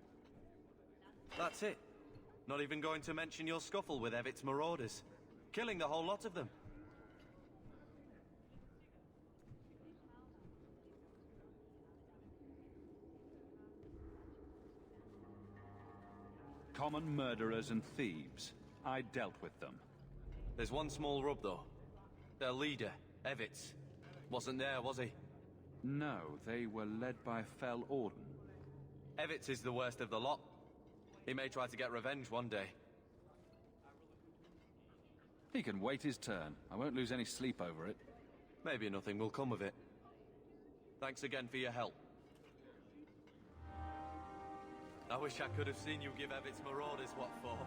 That's it. Not even going to mention your scuffle with Evit's marauders. Killing the whole lot of them. Common murderers and thieves. I dealt with them. There's one small rub, though. Their leader, Evitz, wasn't there, was he? No, they were led by Fel Orden. Evitz is the worst of the lot. He may try to get revenge one day. He can wait his turn. I won't lose any sleep over it. Maybe nothing will come of it. Thanks again for your help. I wish I could have seen you give Evit's marauders what for.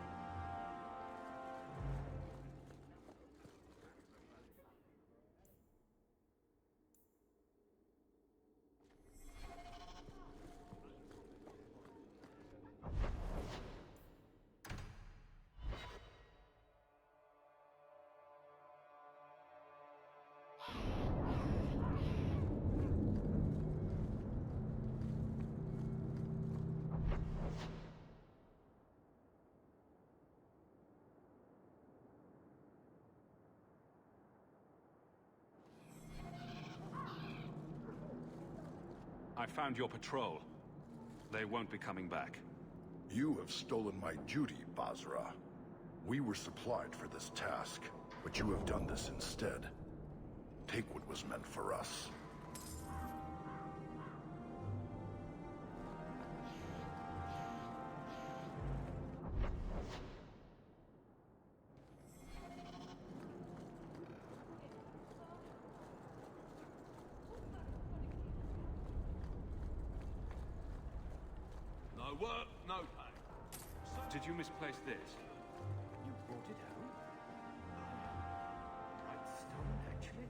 I found your patrol. They won't be coming back. You have stolen my duty, Basra. We were supplied for this task, but you have done this instead. Take what was meant for us. No work, no pay. Did you misplace this? You brought it home? Right stone, actually.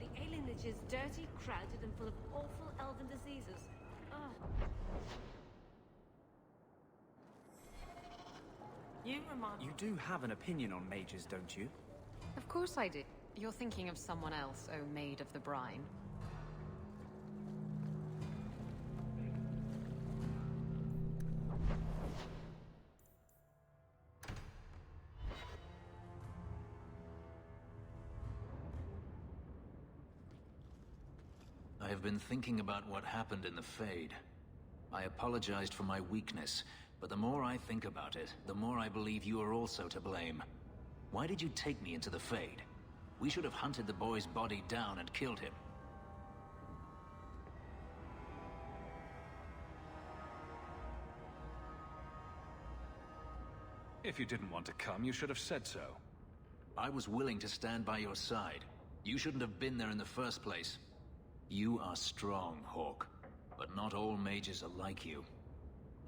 The which is dirty, crowded, and full of awful elven diseases. Oh. You remind You do have an opinion on mages, don't you? Of course I do. You're thinking of someone else, oh maid of the brine. I have been thinking about what happened in the Fade. I apologized for my weakness, but the more I think about it, the more I believe you are also to blame. Why did you take me into the Fade? We should have hunted the boy's body down and killed him. If you didn't want to come, you should have said so. I was willing to stand by your side. You shouldn't have been there in the first place. You are strong, Hawke, but not all mages are like you.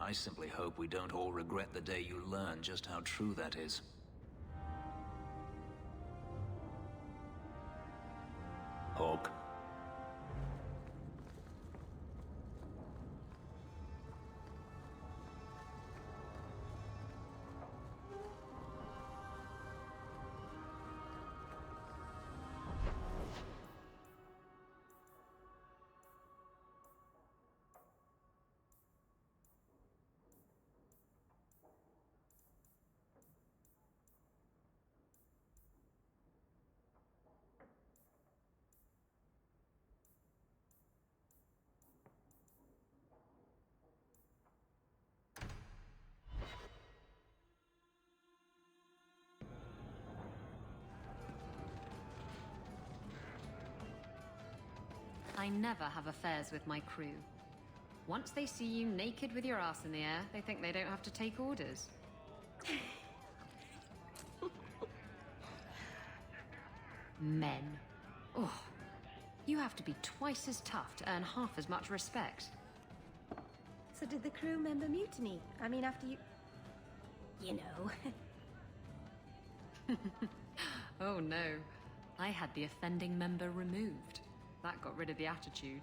I simply hope we don't all regret the day you learn just how true that is. Hawke. I never have affairs with my crew. Once they see you naked with your ass in the air, they think they don't have to take orders. Men. Oh, you have to be twice as tough to earn half as much respect. So did the crew member mutiny? I mean, after you... You know. Oh no. I had the offending member removed. That got rid of the attitude.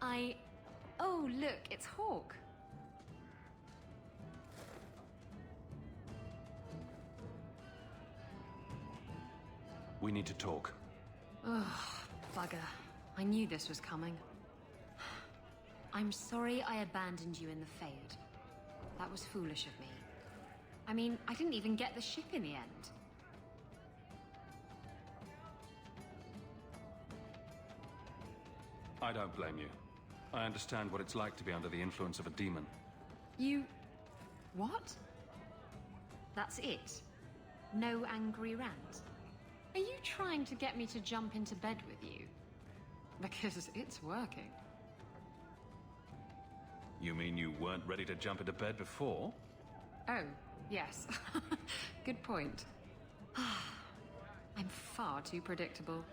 Oh, look, it's Hawke. We need to talk. Ugh, bugger. I knew this was coming. I'm sorry I abandoned you in the Fade. That was foolish of me. I mean, I didn't even get the ship in the end. I don't blame you. I understand what it's like to be under the influence of a demon. You... what? That's it? No angry rant? Are you trying to get me to jump into bed with you? Because it's working. You mean you weren't ready to jump into bed before? Oh, yes. Good point. I'm far too predictable.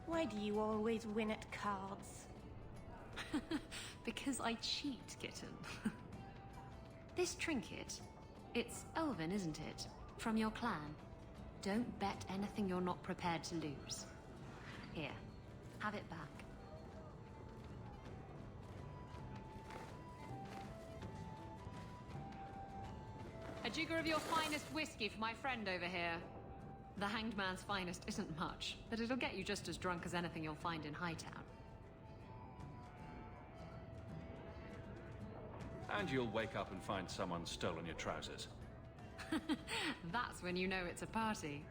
Why do you always win at cards? Because I cheat, kitten. This trinket, it's elven, isn't it? From your clan. Don't bet anything you're not prepared to lose. Here, have it back. A jigger of your finest whiskey for my friend over here. The Hanged Man's finest isn't much, but it'll get you just as drunk as anything you'll find in Hightown. And you'll wake up and find someone stolen your trousers. That's when you know it's a party.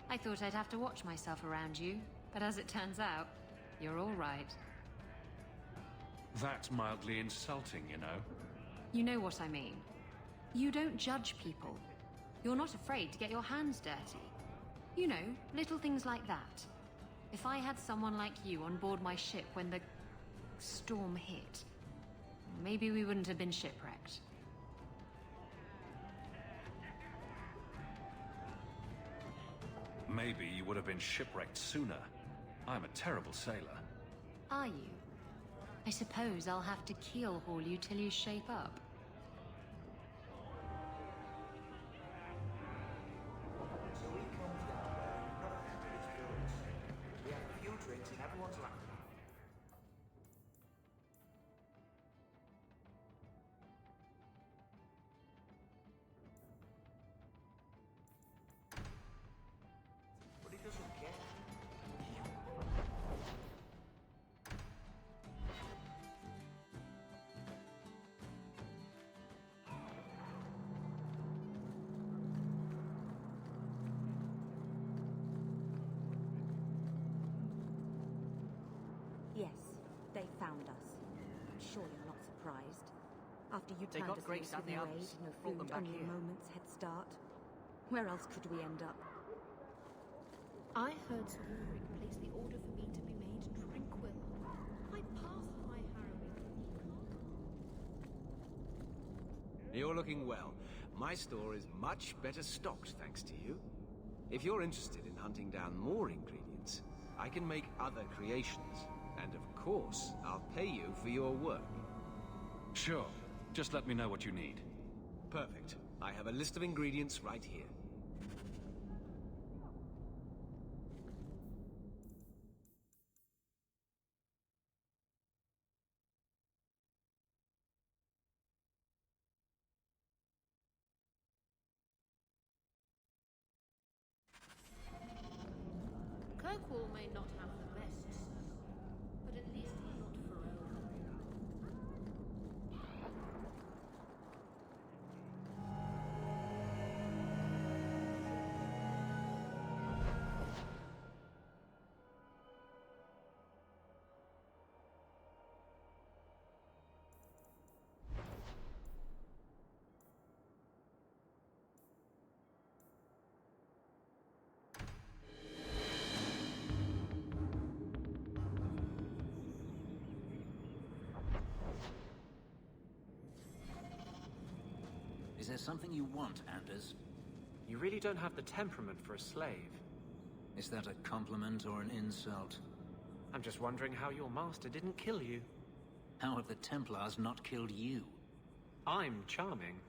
I thought I'd have to watch myself around you, but as it turns out, you're all right. That's mildly insulting, you know. You know what I mean. You don't judge people. You're not afraid to get your hands dirty. You know, little things like that. If I had someone like you on board my ship when the storm hit, maybe we wouldn't have been shipwrecked. Maybe you would have been shipwrecked sooner. I'm a terrible sailor. Are you? I suppose I'll have to keel haul you till you shape up. We have a few drinks and everyone's laughing. But he doesn't care. Yes, they found us. I'm sure you're not surprised. After you They turned got us Grace loose and the in the others, raid, no brought them food, back only here. a moment's head start. Where else could we end up? I heard Sir Ulrich place the order for me to be made tranquil. I passed my harrowing. You're looking well. My store is much better stocked, thanks to you. If you're interested in hunting down more ingredients, I can make other creations. And of course, I'll pay you for your work. Sure. Just let me know what you need. Perfect. I have a list of ingredients right here. Kirkwall may not have the best circle, but at least we're not forever. Is there something you want, Anders? You really don't have the temperament for a slave. Is that a compliment or an insult? I'm just wondering how your master didn't kill you. How have the Templars not killed you? I'm charming.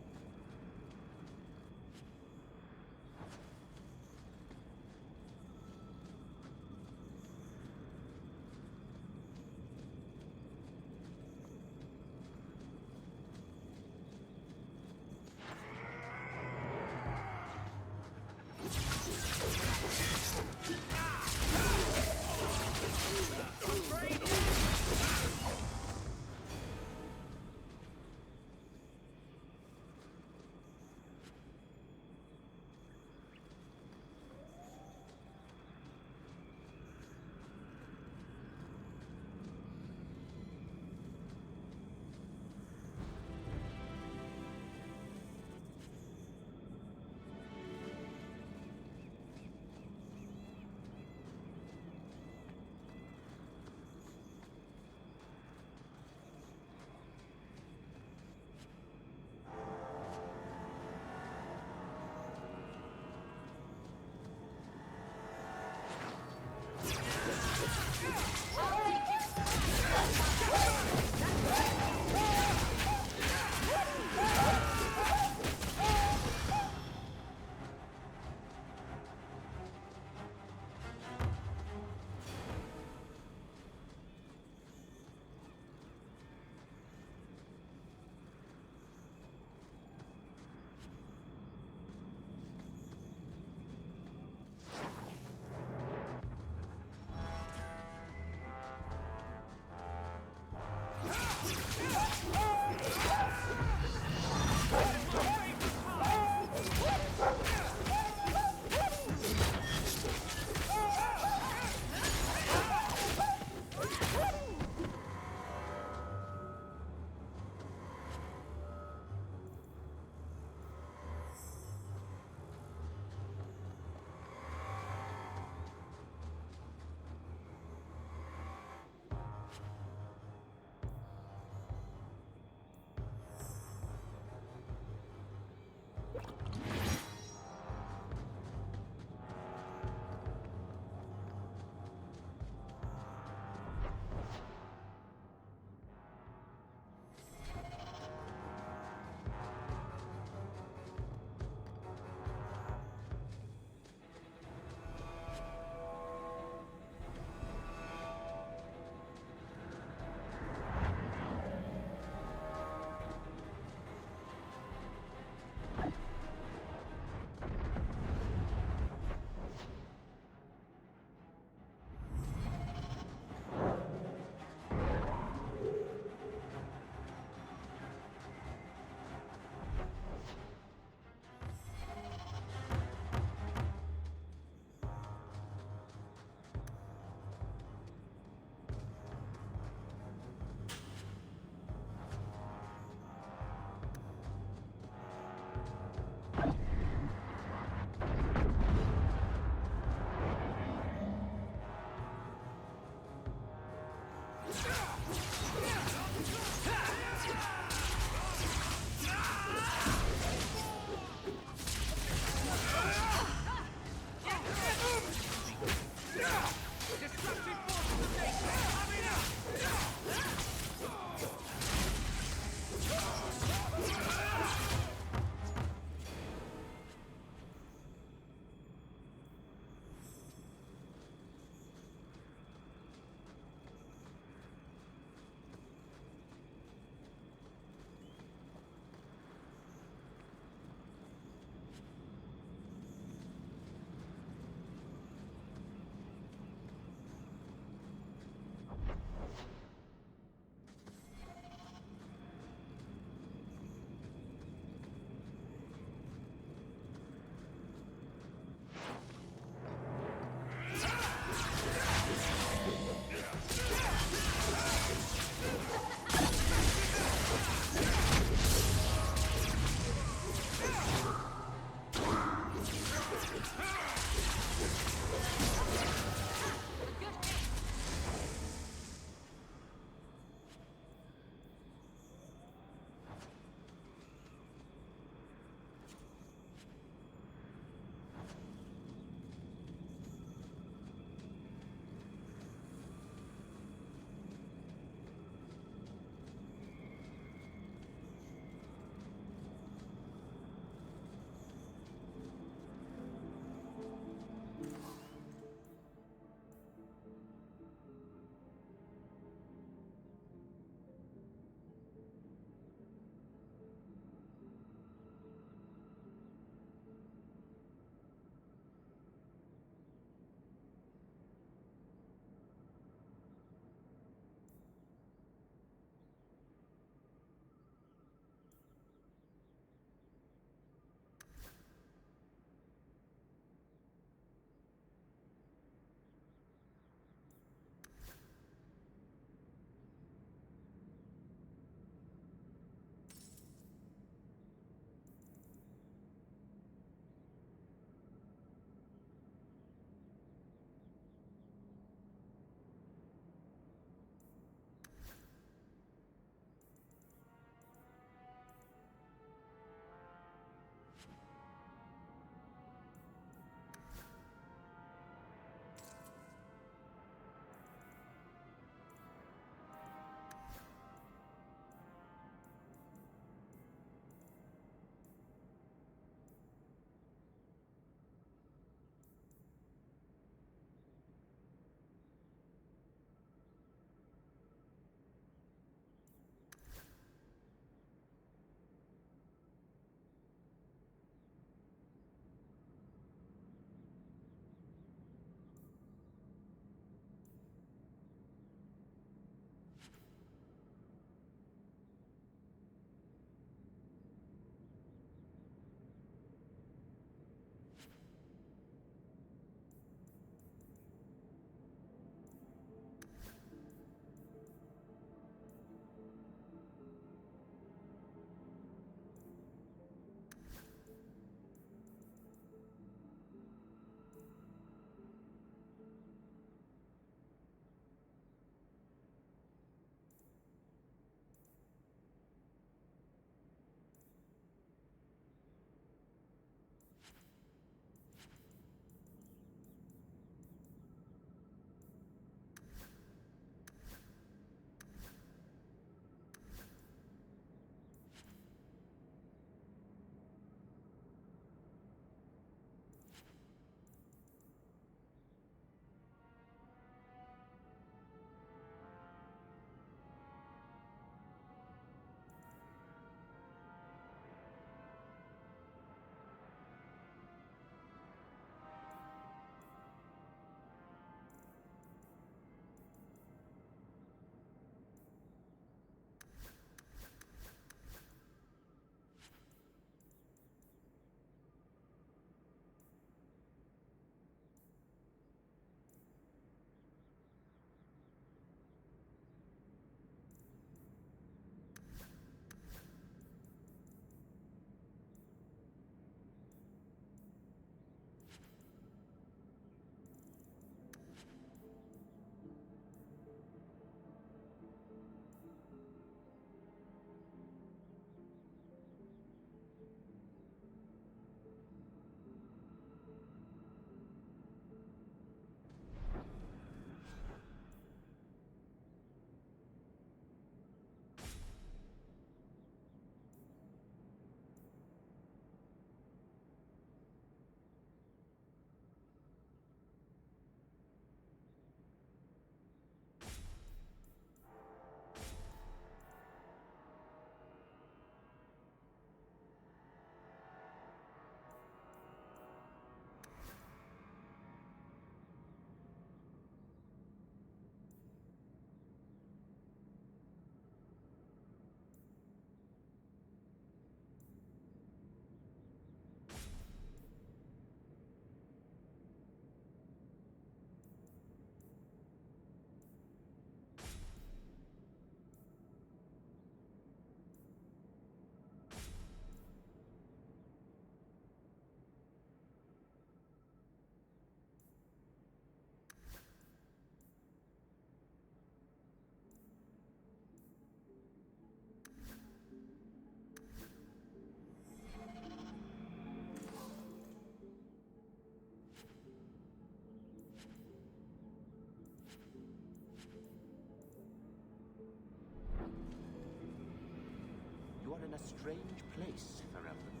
in a strange place, Ferelden.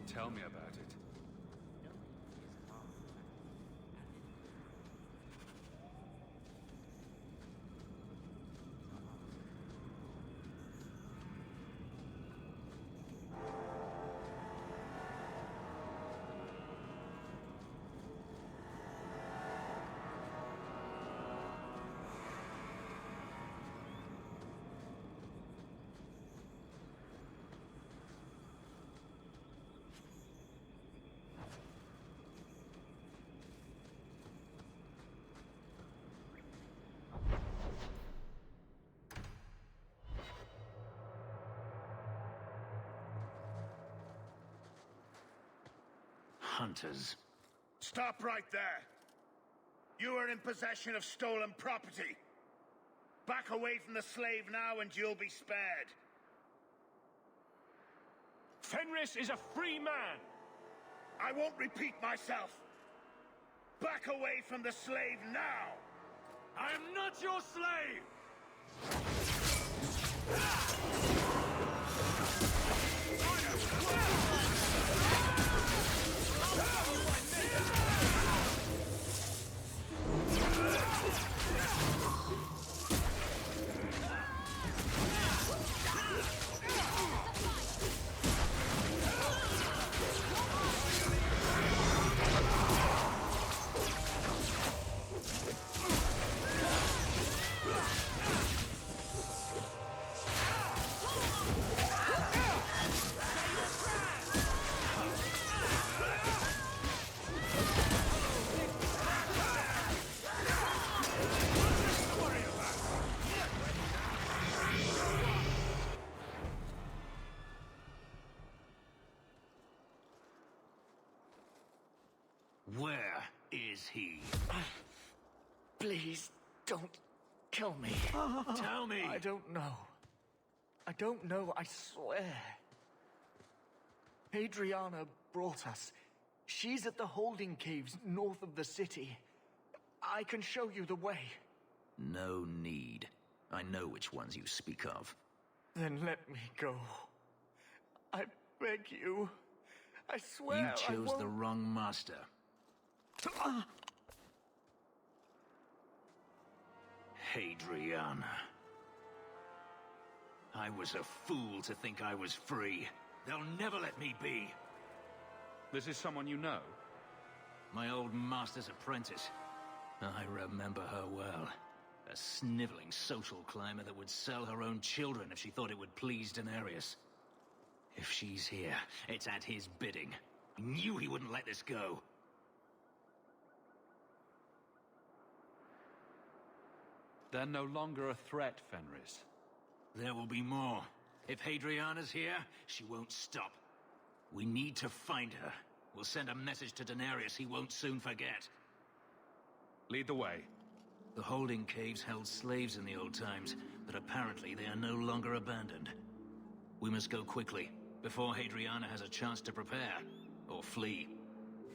Tell me about it. Hunters. Stop right there! You are in possession of stolen property. Back away from the slave now and you'll be spared. Fenris is a free man! I won't repeat myself. Back away from the slave now! I am not your slave! Where is he? Please, don't kill me. Tell me! I don't know. I don't know, I swear. Adriana brought us. She's at the holding caves north of the city. I can show you the way. No need. I know which ones you speak of. Then let me go. I beg you. I swear You I chose won't... the wrong master. Hadriana. I was a fool to think I was free. They'll never let me be. This is someone you know? My old master's apprentice. I remember her well. A sniveling social climber that would sell her own children if she thought it would please Daenerys. If she's here, it's at his bidding. I knew he wouldn't let this go. They're no longer a threat, Fenris. There will be more. If Hadriana's here, she won't stop. We need to find her. We'll send a message to Daenerys he won't soon forget. Lead the way. The holding caves held slaves in the old times, but apparently they are no longer abandoned. We must go quickly, before Hadriana has a chance to prepare, or flee.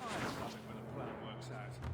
I love it when a plan works out.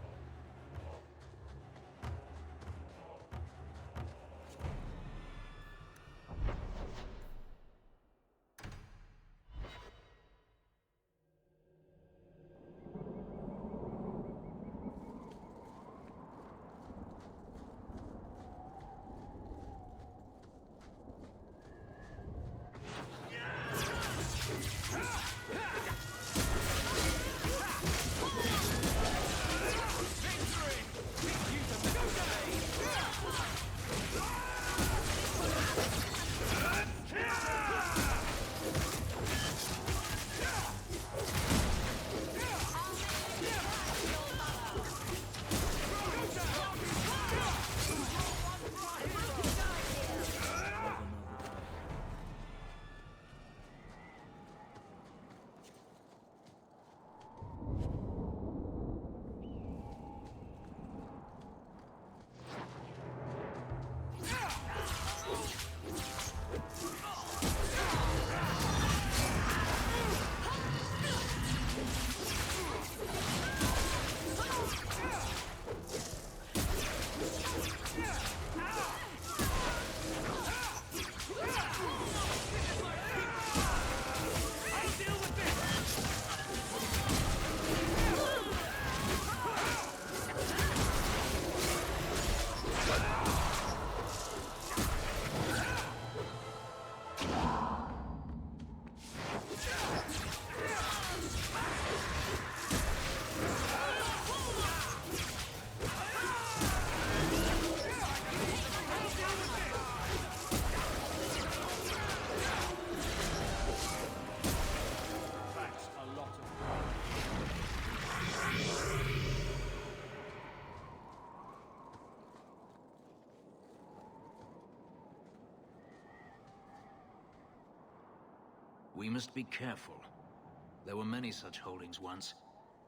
We must be careful. There were many such holdings once,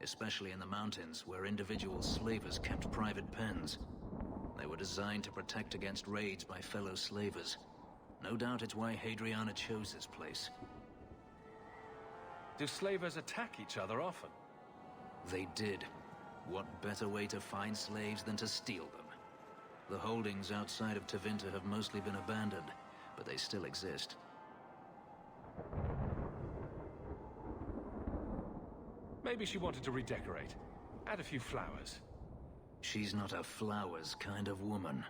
especially in the mountains, where individual slavers kept private pens. They were designed to protect against raids by fellow slavers. No doubt it's why Hadriana chose this place. Do slavers attack each other often? They did. What better way to find slaves than to steal them? The holdings outside of Tevinter have mostly been abandoned, but they still exist. Maybe she wanted to redecorate. Add a few flowers. She's not a flowers kind of woman.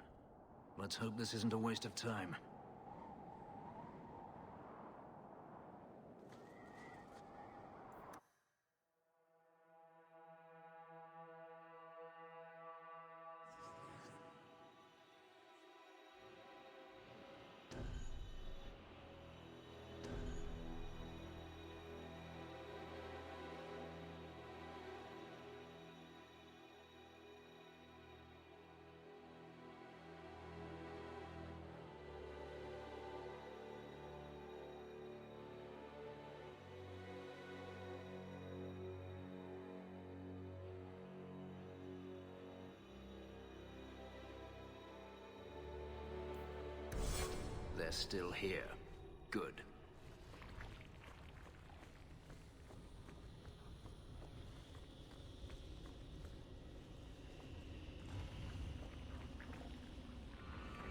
Let's hope this isn't a waste of time. They're still here. Good.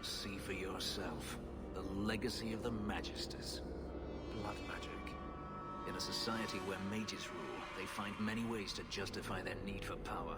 See for yourself. The legacy of the Magisters. Blood magic. In a society where mages rule, they find many ways to justify their need for power.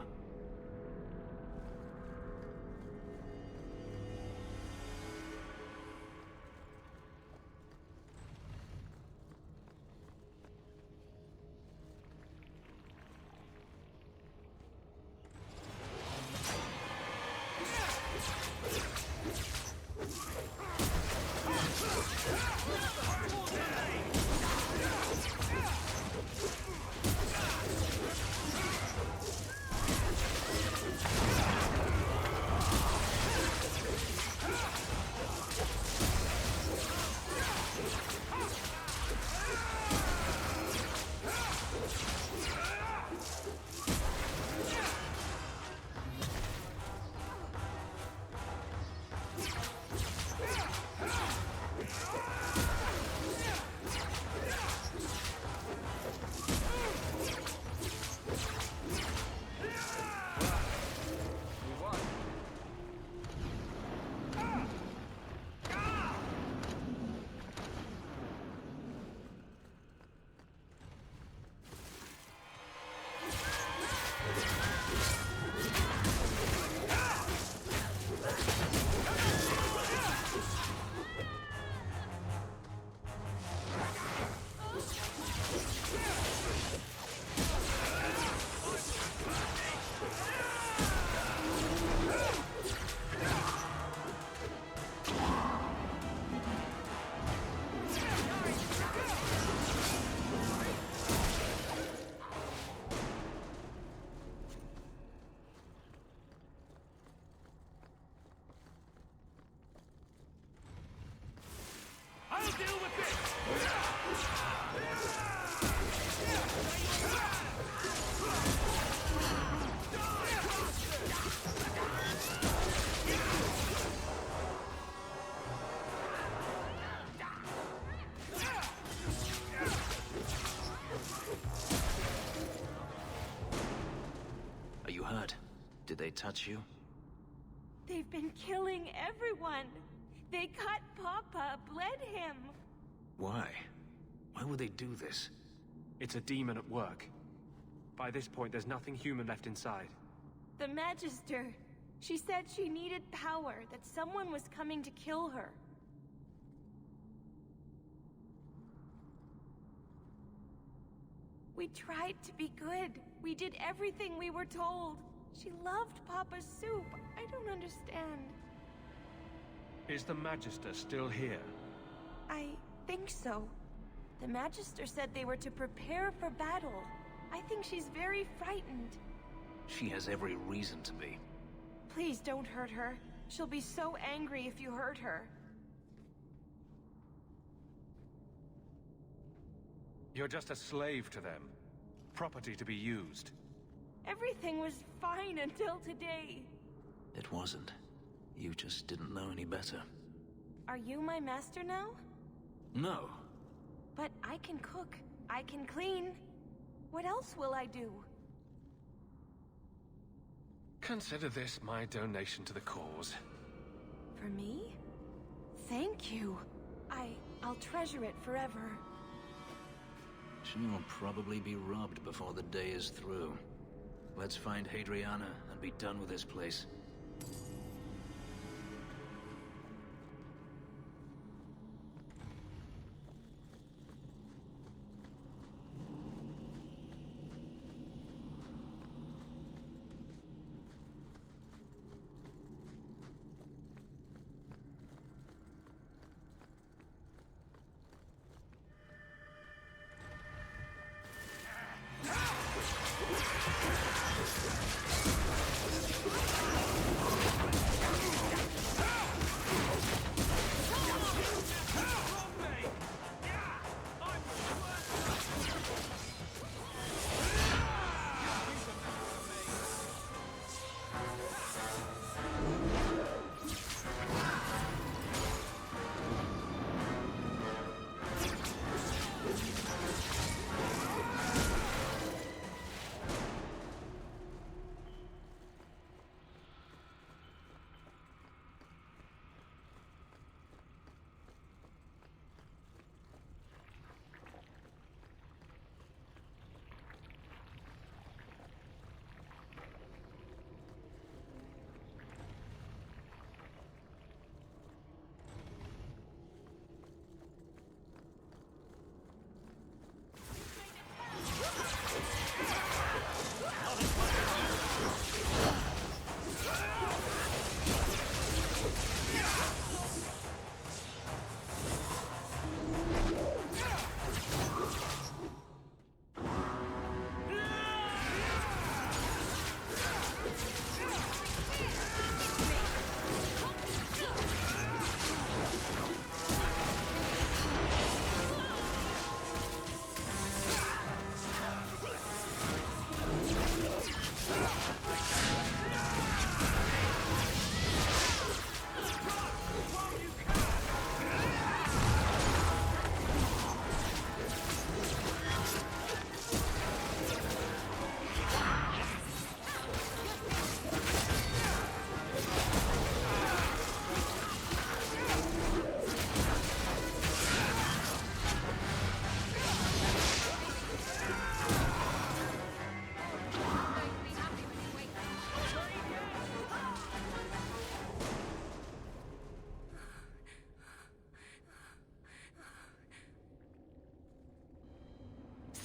Are you hurt? Did they touch you? They've been killing everyone. They cut Papa, bled him. Why? Why would they do this? It's a demon at work. By this point, there's nothing human left inside. The Magister. She said she needed power, that someone was coming to kill her. We tried to be good. We did everything we were told. She loved Papa's soup. I don't understand. Is the Magister still here? I think so. The Magister said they were to prepare for battle. I think she's very frightened. She has every reason to be. Please don't hurt her. She'll be so angry if you hurt her. You're just a slave to them. Property to be used. Everything was fine until today. It wasn't. You just didn't know any better. Are you my master now? No. But I can cook. I can clean. What else will I do? Consider this my donation to the cause. For me? Thank you. I'll treasure it forever. She'll probably be robbed before the day is through. Let's find Hadriana and be done with this place.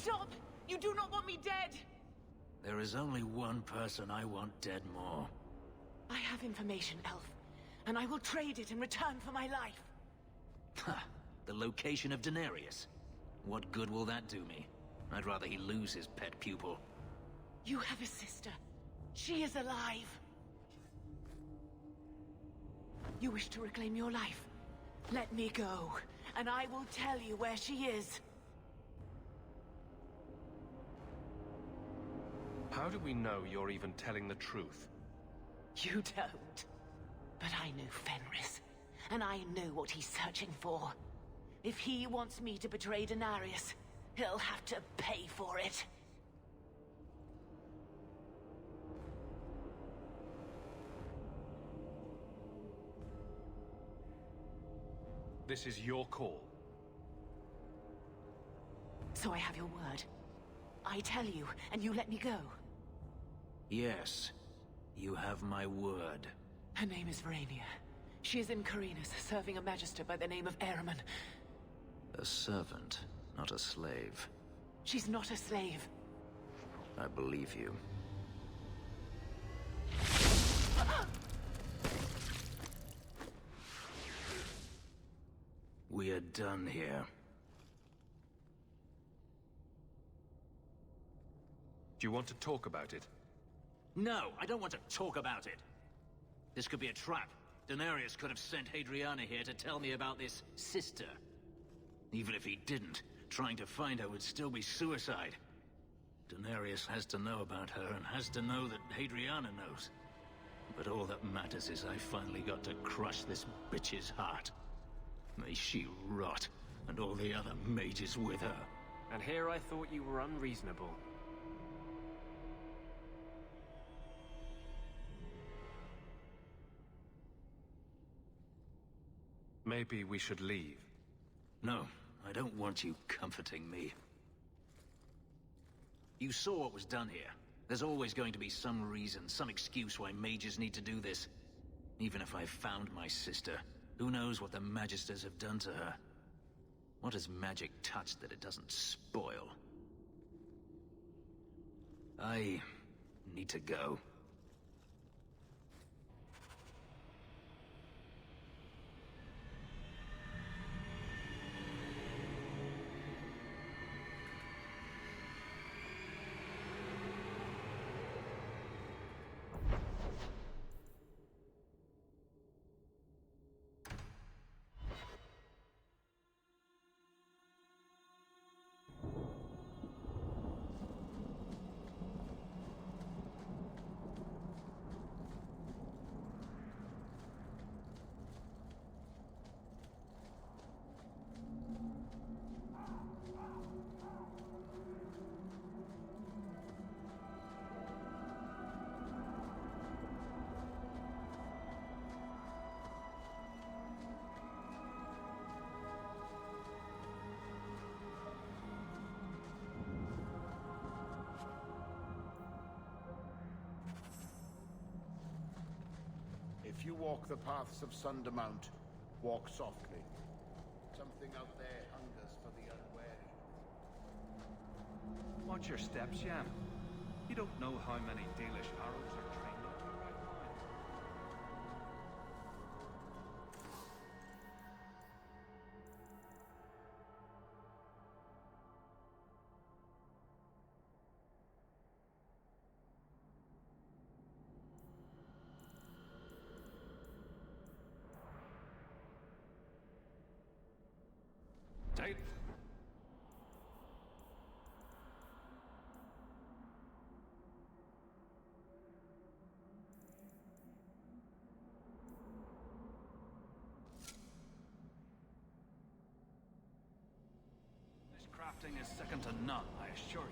Stop! You do not want me dead! There is only one person I want dead more. I have information, Elf, and I will trade it in return for my life. Ha! The location of Denarius. What good will that do me? I'd rather he lose his pet pupil. You have a sister. She is alive. You wish to reclaim your life? Let me go, and I will tell you where she is. How do we know you're even telling the truth? You don't. But I knew Fenris, and I knew what he's searching for. If he wants me to betray Denarius, he'll have to pay for it. This is your call. So I have your word. I tell you, and you let me go. Yes. You have my word. Her name is Verania. She is in Carinus, serving a magister by the name of Ahriman. A servant, not a slave. She's not a slave. I believe you. We are done here. Do you want to talk about it? No, I don't want to talk about it. This could be a trap. Denarius could have sent Hadriana here to tell me about this sister. Even if he didn't, trying to find her would still be suicide. Daenerys has to know about her and has to know that Hadriana knows. But all that matters is I finally got to crush this bitch's heart. May she rot, and all the other mages with her. And here I thought you were unreasonable. Maybe we should leave. No, I don't want you comforting me. You saw what was done here. There's always going to be some reason, some excuse why mages need to do this. Even if I found my sister, who knows what the Magisters have done to her? What has magic touched that it doesn't spoil? I need to go. If you walk the paths of Sundermount, walk softly. Something out there hungers for the unwary. Watch your steps, Jan. You don't know how many Dalish arrows are trained on you right now. Take. This crafting is second to none, I assure you.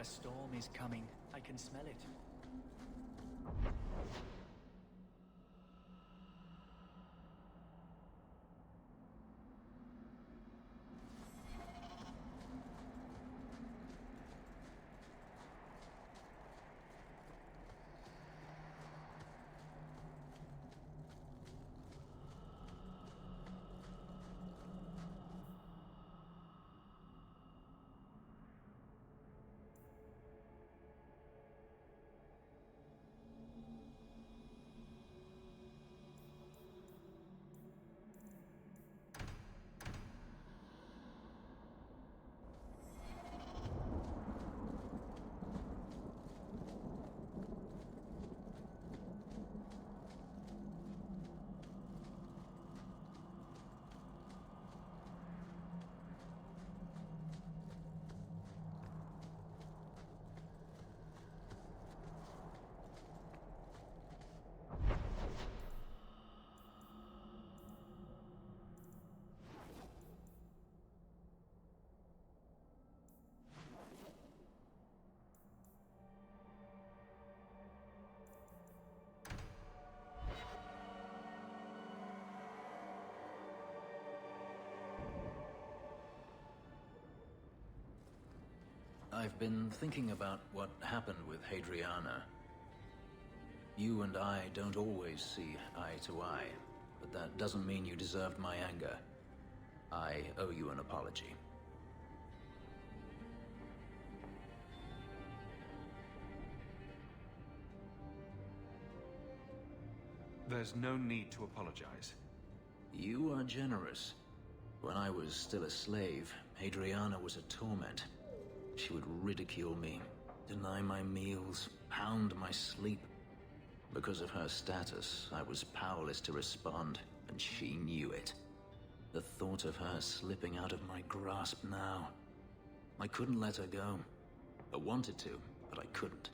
A storm is coming. I can smell it. I've been thinking about what happened with Hadriana. You and I don't always see eye to eye, but that doesn't mean you deserved my anger. I owe you an apology. There's no need to apologize. You are generous. When I was still a slave, Hadriana was a torment. She would ridicule me, deny my meals, pound my sleep. Because of her status, I was powerless to respond, and she knew it. The thought of her slipping out of my grasp now. I couldn't let her go. I wanted to, but I couldn't.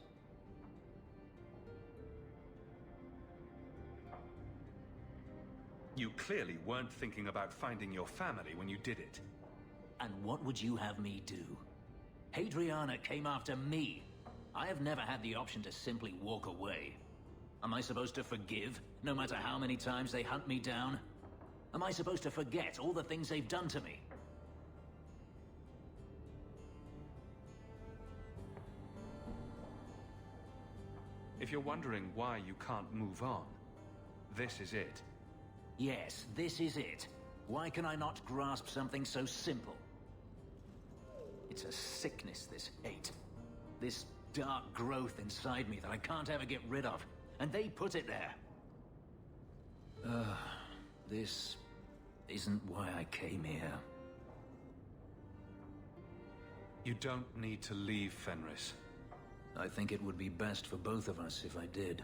You clearly weren't thinking about finding your family when you did it. And what would you have me do? Hadriana came after me. I have never had the option to simply walk away. Am I supposed to forgive, no matter how many times they hunt me down? Am I supposed to forget all the things they've done to me? If you're wondering why you can't move on, this is it. Yes, this is it. Why can I not grasp something so simple? It's a sickness, this hate. This dark growth inside me that I can't ever get rid of. And they put it there. This isn't why I came here. You don't need to leave, Fenris. I think it would be best for both of us if I did.